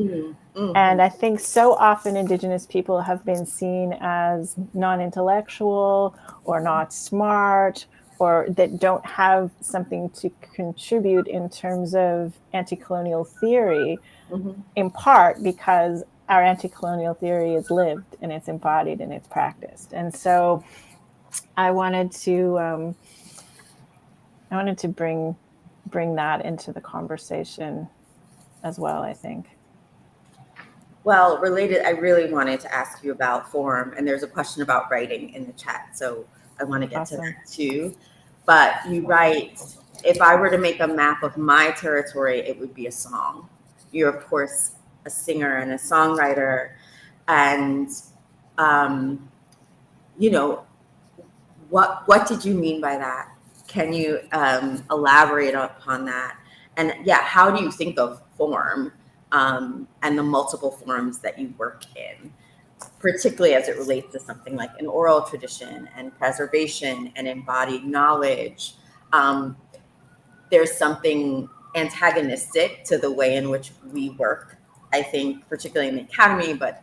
And I think so often Indigenous people have been seen as non-intellectual or not smart, or that don't have something to contribute in terms of anti-colonial theory, in part because our anti-colonial theory is lived and it's embodied and it's practiced. And so I wanted to bring that into the conversation as well, I think. Well, related, I really wanted to ask you about form, and there's a question about writing in the chat, so I want to get to that too. But you write, if I were to make a map of my territory, it would be a song. You're, of course, a singer and a songwriter, and you know, what did you mean by that? Can you elaborate upon that? And yeah, how do you think of form and the multiple forms that you work in, particularly as it relates to something like an oral tradition and preservation and embodied knowledge? There's something antagonistic to the way in which we work, I think, particularly in the academy, but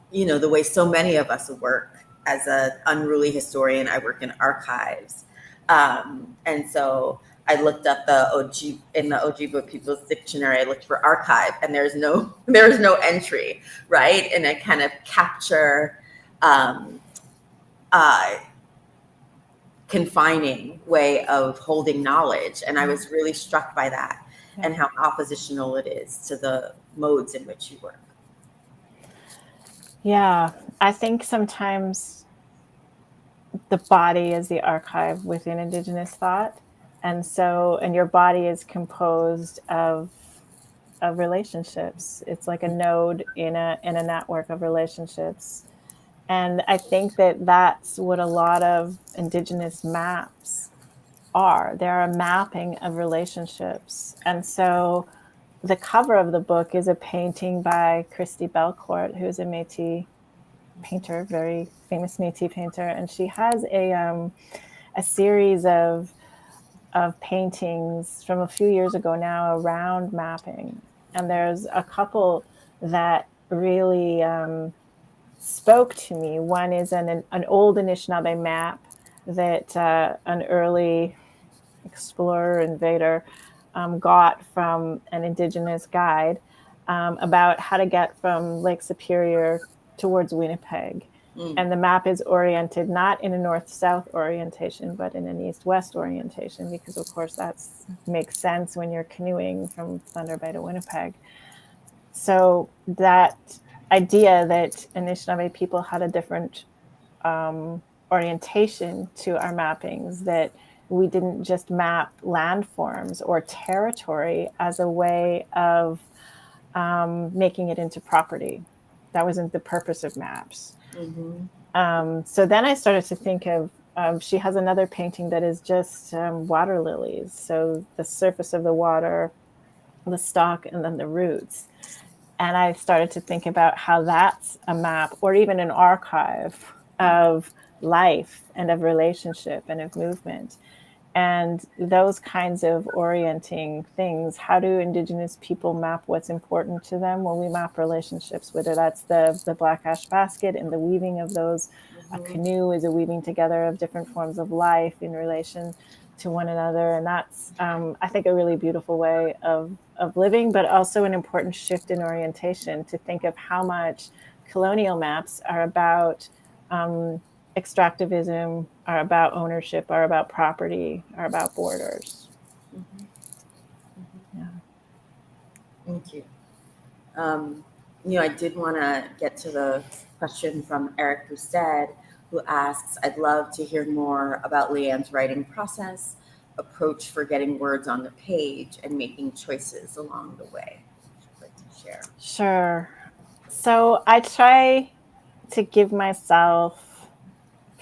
you know, the way so many of us work. As an unruly historian, I work in archives. And so I looked up the OG in the Ojibwe People's Dictionary. I looked for archive, and there's no entry, right? And I kind of capture uh, confining way of holding knowledge, and I was really struck by that and how oppositional it is to the modes in which you work. Yeah, I think sometimes the body is the archive within Indigenous thought. And your body is composed of relationships. It's like a node in a network of relationships. And I think that that's what a lot of Indigenous maps are. They're a mapping of relationships. And so the cover of the book is a painting by Christy Belcourt, who's a Métis painter, very famous Métis painter, and she has a series of paintings from a few years ago now around mapping. And there's a couple that really spoke to me. One is an old Nishnaabe map that an early explorer, invader, got from an Indigenous guide about how to get from Lake Superior towards Winnipeg. And the map is oriented not in a north-south orientation, but in an east-west orientation, because of course that makes sense when you're canoeing from Thunder Bay to Winnipeg. So that idea that Anishinaabe people had a different orientation to our mappings, that we didn't just map landforms or territory as a way of making it into property. That wasn't the purpose of maps. So then I started to think of, she has another painting that is just water lilies. So the surface of the water, the stalk, and then the roots. And I started to think about how that's a map or even an archive of life and of relationship and of movement. And those kinds of orienting things, how do Indigenous people map what's important to them? Well, we map relationships, whether that's the black ash basket and the weaving of those. A canoe is a weaving together of different forms of life in relation to one another. And that's, I think, a really beautiful way of living, but also an important shift in orientation to think of how much colonial maps are about extractivism, are about ownership, are about property, are about borders. Yeah. Thank you. I did want to get to the question from Eric Husted, who asks, I'd love to hear more about Leanne's writing process, approach for getting words on the page, and making choices along the way. Would you like to share? Sure. So I try to give myself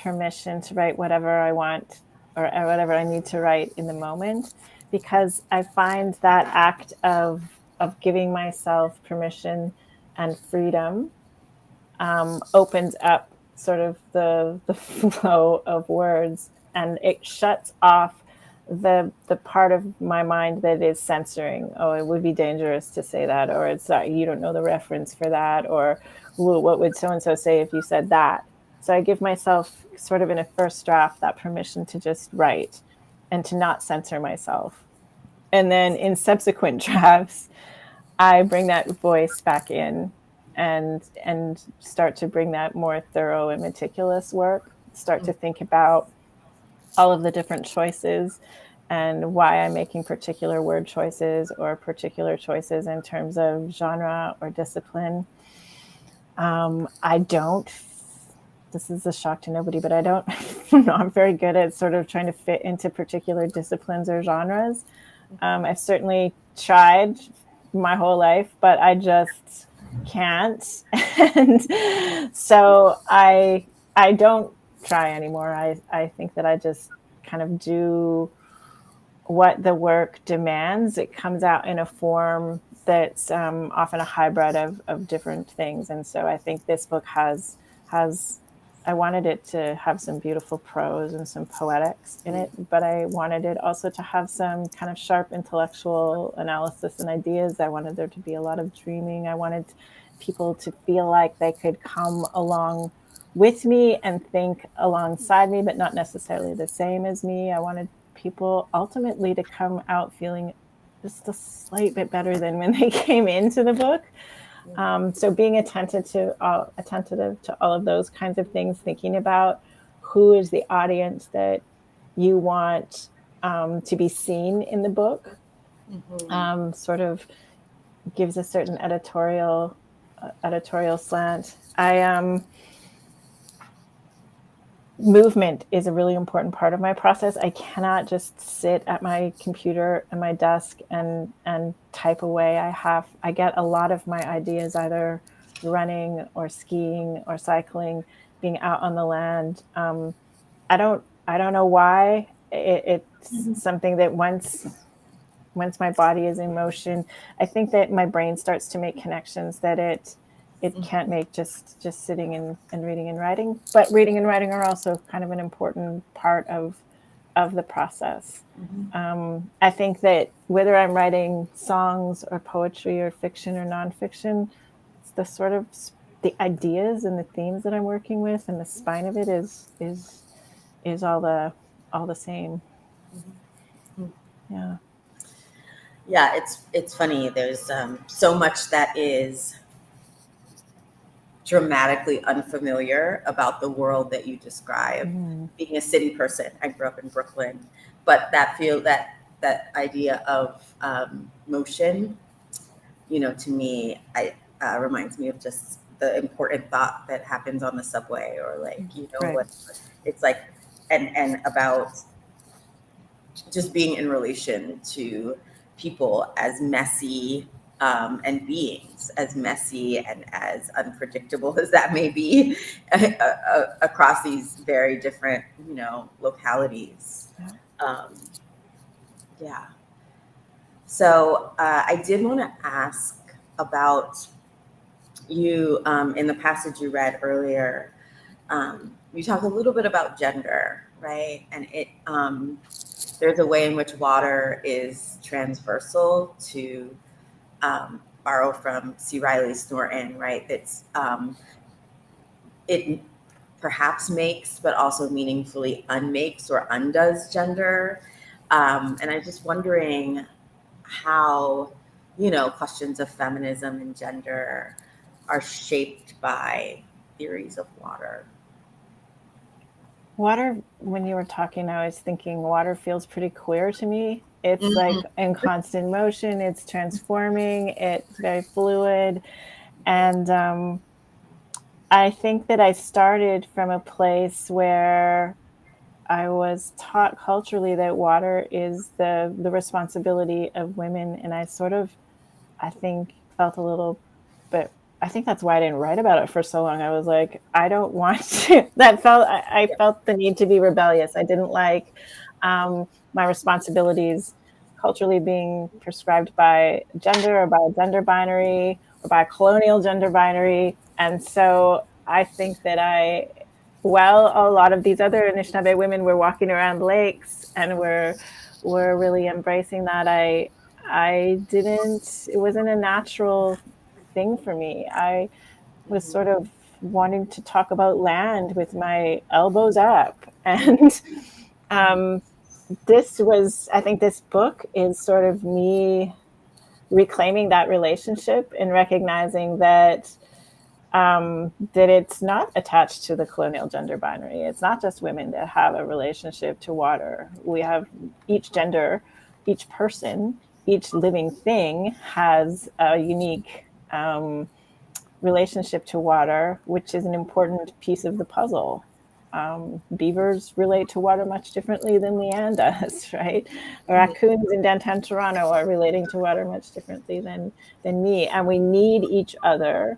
permission to write whatever I want or whatever I need to write in the moment, because I find that act of giving myself permission and freedom opens up sort of the flow of words, and it shuts off the part of my mind that is censoring. Oh, it would be dangerous to say that, or it's you don't know the reference for that, or what would so and so say if you said that. So I give myself sort of in a first draft that permission to just write and to not censor myself. And then in subsequent drafts, I bring that voice back in and start to bring that more thorough and meticulous work, start to think about all of the different choices and why I'm making particular word choices or particular choices in terms of genre or discipline. This is a shock to nobody, but I don't, I'm very good at sort of trying to fit into particular disciplines or genres. I've certainly tried my whole life, but I just can't. And so I don't try anymore. I think that I just kind of do what the work demands. It comes out in a form that's often a hybrid of different things. And so I think this book has I wanted it to have some beautiful prose and some poetics in it, but I wanted it also to have some kind of sharp intellectual analysis and ideas. I wanted there to be a lot of dreaming. I wanted people to feel like they could come along with me and think alongside me, but not necessarily the same as me. I wanted people ultimately to come out feeling just a slight bit better than when they came into the book. So being attentive to all of those kinds of things, thinking about who is the audience that you want to be seen in the book, sort of gives a certain editorial slant. Movement is a really important part of my process. I cannot just sit at my computer and my desk and type away. I get a lot of my ideas either running or skiing or cycling, being out on the land. I don't know why. It's something that once my body is in motion, I think that my brain starts to make connections that it can't make just sitting and reading and writing. But reading and writing are also kind of an important part of the process. I think that whether I'm writing songs or poetry or fiction or nonfiction, it's the sort of the ideas and the themes that I'm working with, and the spine of it is all the same. Yeah, it's funny. There's so much that is dramatically unfamiliar about the world that you describe. Being a city person, I grew up in Brooklyn, but that idea of motion, to me, reminds me of just the important thought that happens on the subway, or Right. what it's like, and about just being in relation to people as messy and beings as messy and as unpredictable as that may be across these very different, localities. So I did want to ask about you in the passage you read earlier. You talked a little bit about gender, right? And there's a way in which water is transversal to borrow from C. Riley Thornton, right? That's it perhaps makes, but also meaningfully unmakes or undoes gender. And I'm just wondering how, questions of feminism and gender are shaped by theories of water. Water, when you were talking, I was thinking water feels pretty queer to me. It's like in constant motion, it's transforming, it's very fluid. And I think that I started from a place where I was taught culturally that water is the responsibility of women. And I think felt a little bit, I think that's why I didn't write about it for so long. I was like, I don't want to, I felt the need to be rebellious. I didn't like my responsibilities culturally being prescribed by gender or by a gender binary or by a colonial gender binary. And so I think that while a lot of these other Nishnaabe women were walking around lakes and were really embracing that, it wasn't a natural thing for me. I was sort of wanting to talk about land with my elbows up. And I think this book is sort of me reclaiming that relationship and recognizing that it's not attached to the colonial gender binary. It's not just women that have a relationship to water. We have each gender, each person, each living thing has a unique relationship to water, which is an important piece of the puzzle. Beavers relate to water much differently than Leanne does, right? Raccoons in downtown Toronto are relating to water much differently than me. And we need each other.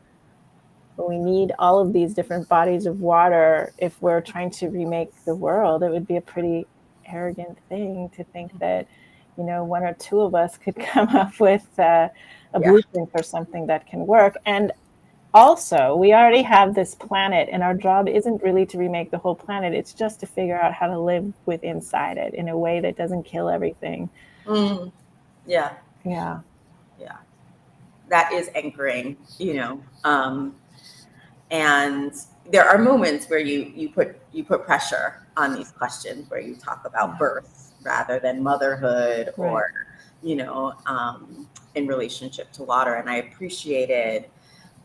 We need all of these different bodies of water if we're trying to remake the world. It would be a pretty arrogant thing to think that, one or two of us could come up with a blueprint for something that can work. And also, we already have this planet, and our job isn't really to remake the whole planet. It's just to figure out how to live with inside it in a way that doesn't kill everything. Yeah. That is anchoring, and there are moments where you put pressure on these questions, where you talk about birth rather than motherhood Right. or, in relationship to water. And I appreciated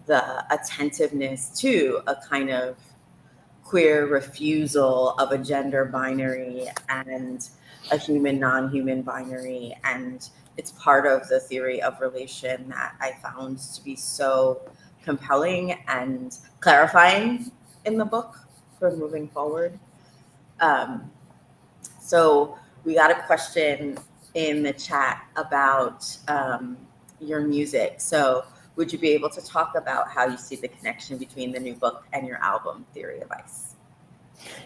the attentiveness to a kind of queer refusal of a gender binary and a human non-human binary. And it's part of the theory of relation that I found to be so compelling and clarifying in the book for moving forward. So we got a question in the chat about your music. So would you be able to talk about how you see the connection between the new book and your album, Theory of Ice?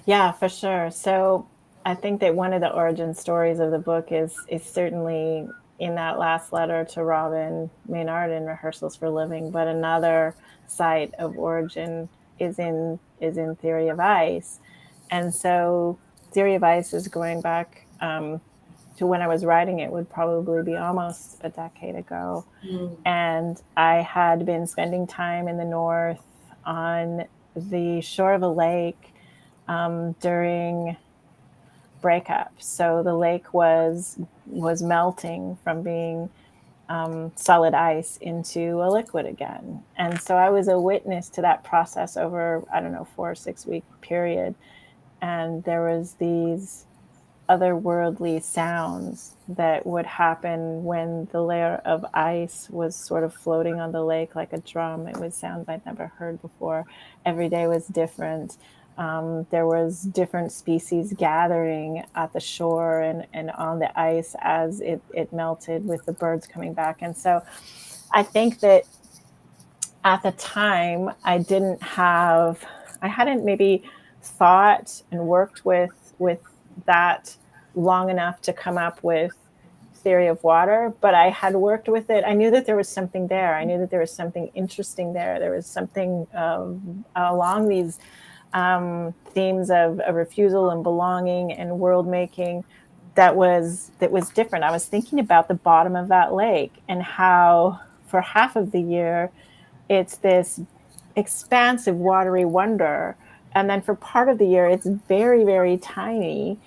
Yeah, for sure. So I think that one of the origin stories of the book is certainly in that last letter to Robin Maynard in Rehearsals for Living, but another site of origin is in Theory of Ice. And so Theory of Ice is going back to when I was writing it, would probably be almost a decade ago. And I had been spending time in the north on the shore of a lake during breakup. So the lake was melting from being solid ice into a liquid again. And so I was a witness to that process over, 4 or 6 week period. And there was these otherworldly sounds that would happen when the layer of ice was sort of floating on the lake like a drum. It was sounds I'd never heard before. Every day was different. There was different species gathering at the shore and on the ice as it melted, with the birds coming back. And so I think that at the time I hadn't maybe thought and worked with that long enough to come up with Theory of Water, but I had worked with it. I knew that there was something there. I knew that there was something interesting there. There was something along these themes of refusal and belonging and world making that was different. I was thinking about the bottom of that lake and how for half of the year it's this expansive watery wonder, and then for part of the year it's very, very tiny,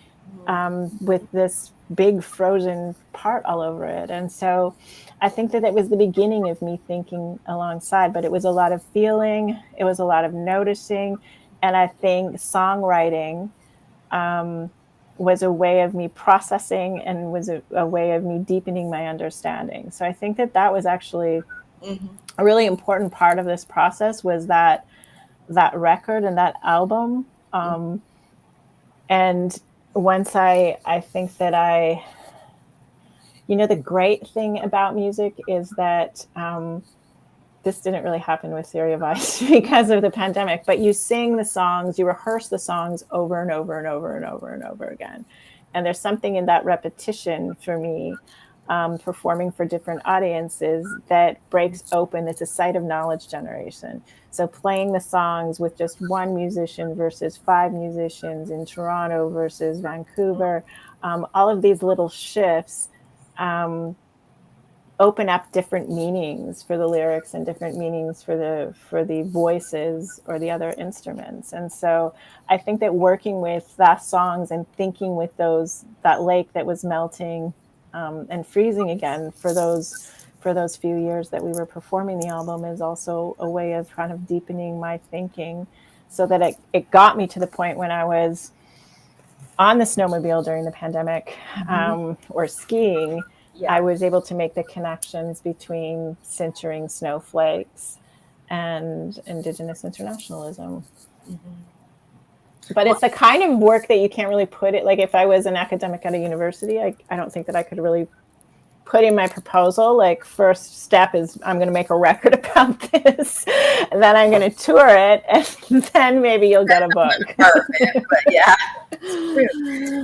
with this big frozen part all over it. And so I think that it was the beginning of me thinking alongside, but it was a lot of feeling, it was a lot of noticing. And I think songwriting was a way of me processing and was a way of me deepening my understanding. So I think that was actually a really important part of this process, was that record and that album. And once I think that the great thing about music is that this didn't really happen with Theory of Ice because of the pandemic, but you sing the songs, you rehearse the songs over and over and over and over and over again. And there's something in that repetition for me, performing for different audiences, that breaks open. It's a site of knowledge generation. So playing the songs with just one musician versus 5 musicians in Toronto versus Vancouver, all of these little shifts open up different meanings for the lyrics and different meanings for the voices or the other instruments. And so I think that working with that songs and thinking with that lake that was melting and freezing again for those few years that we were performing the album is also a way of kind of deepening my thinking, so that it got me to the point when I was on the snowmobile during the pandemic, or skiing. I was able to make the connections between centering snowflakes and Indigenous internationalism. But it's the kind of work that you can't really put it, like if I was an academic at a university, I don't think that I could really put in my proposal, like, first step is I'm going to make a record about this, and then I'm going to tour it, and then maybe you'll get a book. But yeah,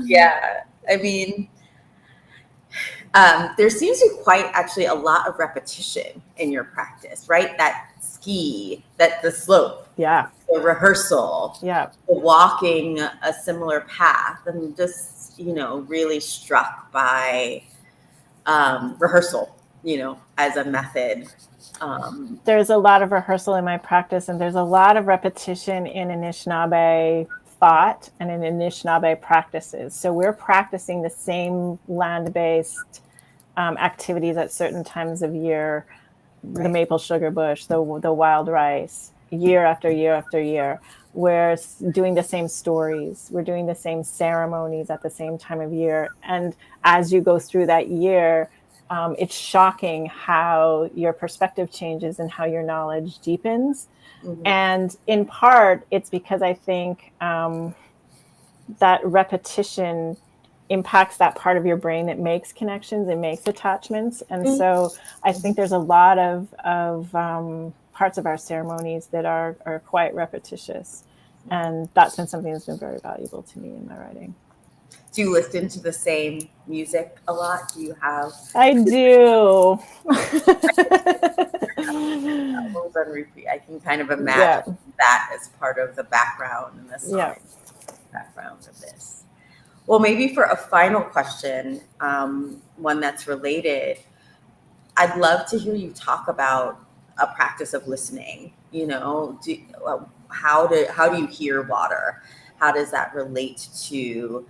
yeah. I mean, there seems to be quite actually a lot of repetition in your practice, right? That ski, the slope, the rehearsal, the walking a similar path. I'm just, really struck by rehearsal, as a method. There's a lot of rehearsal in my practice, and there's a lot of repetition in Nishnaabe thought and in Nishnaabe practices. So we're practicing the same land-based activities at certain times of year, right. The maple sugar bush, the wild rice, year after year after year. We're doing the same stories. We're doing the same ceremonies at the same time of year. And as you go through that year, it's shocking how your perspective changes and how your knowledge deepens. Mm-hmm. And in part, it's because I think that repetition impacts that part of your brain that makes connections and makes attachments. And so I think there's a lot of parts of our ceremonies that are quite repetitious. And that's been something that's been very valuable to me in my writing. Do you listen to the same music a lot? Do you have? I do. Albums on repeat. I can kind of imagine that as part of the background and the song background of this. Well, maybe for a final question, one that's related, I'd love to hear you talk about a practice of listening. You know, how do you hear water? How does that relate to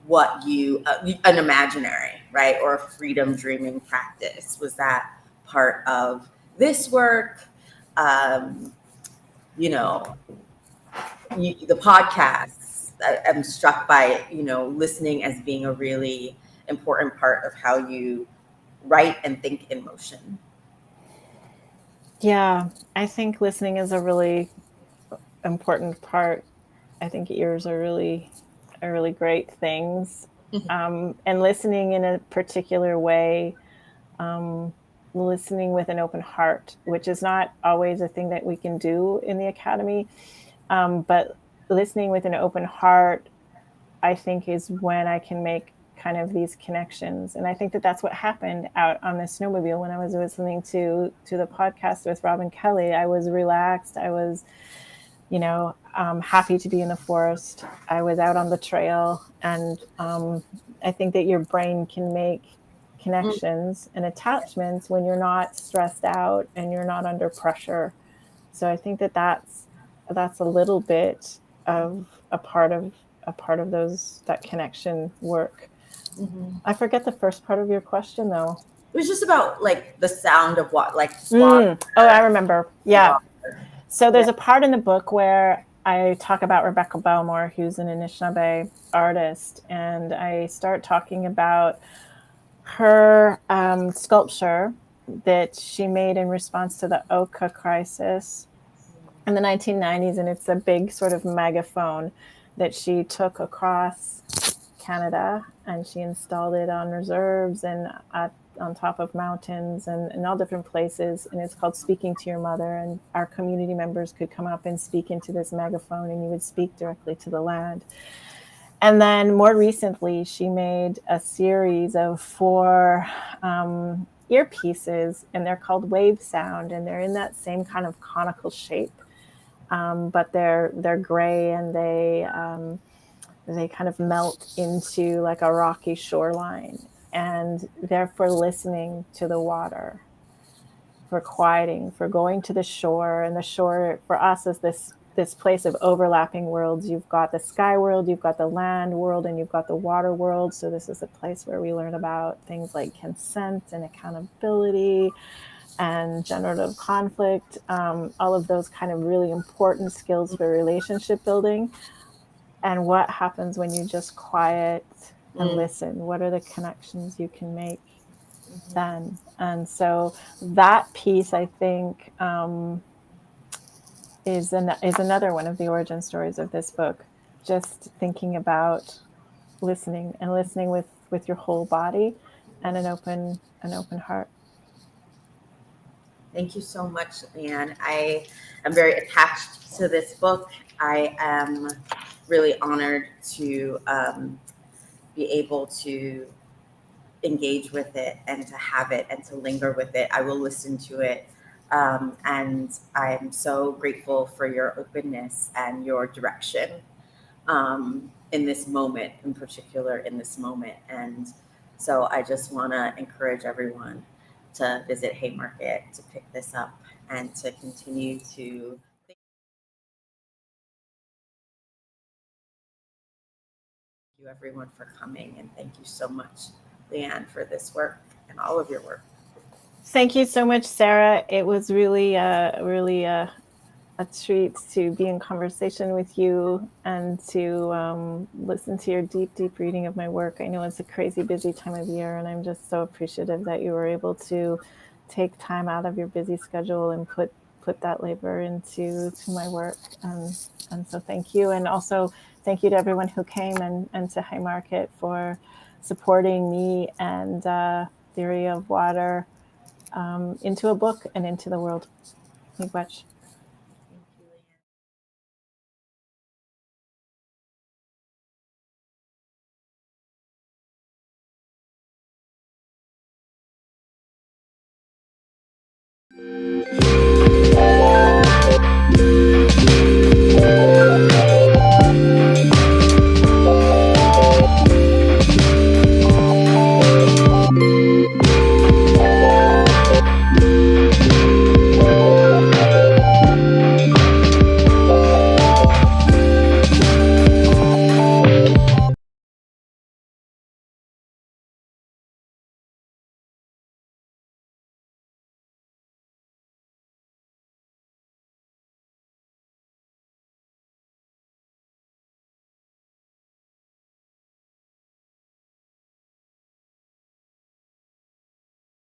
what an imaginary, right, or a freedom dreaming practice? Was that part of this work? The podcasts, I'm struck by, listening as being a really important part of how you write and think in motion. Yeah, I think listening is a really important part. I think ears are really great things. And listening in a particular way, listening with an open heart, which is not always a thing that we can do in the academy. But listening with an open heart, I think, is when I can make kind of these connections. And I think that that's what happened out on the snowmobile when I was listening to the podcast with Robin Kelly. I was relaxed. I was, happy to be in the forest. I was out on the trail. And I think that your brain can make connections and attachments when you're not stressed out and you're not under pressure. So I think that that's a little bit of a part of that connection work. Mm-hmm. I forget the first part of your question though. It was just about like the sound of what, like water. Oh, I remember. Yeah. So there's a part in the book where I talk about Rebecca Belmore, who's an Nishnaabe artist, and I start talking about her sculpture that she made in response to the Oka crisis in the 1990s, and it's a big sort of megaphone that she took across Canada, and she installed it on reserves and on top of mountains and in all different places, and it's called Speaking to Your Mother, and our community members could come up and speak into this megaphone, and you would speak directly to the land. And then more recently, she made a series of 4 earpieces, and they're called Wave Sound, and they're in that same kind of conical shape. But they're gray, and they kind of melt into like a rocky shoreline, and they're for listening to the water, for quieting, for going to the shore. And the shore for us is this place of overlapping worlds. You've got the sky world, you've got the land world, and you've got the water world. So this is a place where we learn about things like consent and accountability and generative conflict, all of those kind of really important skills for relationship building. And what happens when you just quiet and listen? What are the connections you can make then? And so that piece, I think, is another one of the origin stories of this book. Just thinking about listening, and listening with your whole body and an open heart. Thank you so much, Leanne. I am very attached to this book. I am really honored to be able to engage with it and to have it and to linger with it. I will listen to it. And I'm so grateful for your openness and your direction in this moment, in particular in this moment. And so I just want to encourage everyone to visit Haymarket, to pick this up, and to continue to you everyone for coming, and thank you so much, Leanne, for this work and all of your work. Thank you so much, Sarah. It was really, a treat to be in conversation with you and to listen to your deep, deep reading of my work. I know it's a crazy busy time of year, and I'm just so appreciative that you were able to take time out of your busy schedule and put that labor into my work. And so thank you. And also thank you to everyone who came and to Haymarket for supporting me and Theory of Water into a book and into the world. Miigwech. Thank you, Leanne.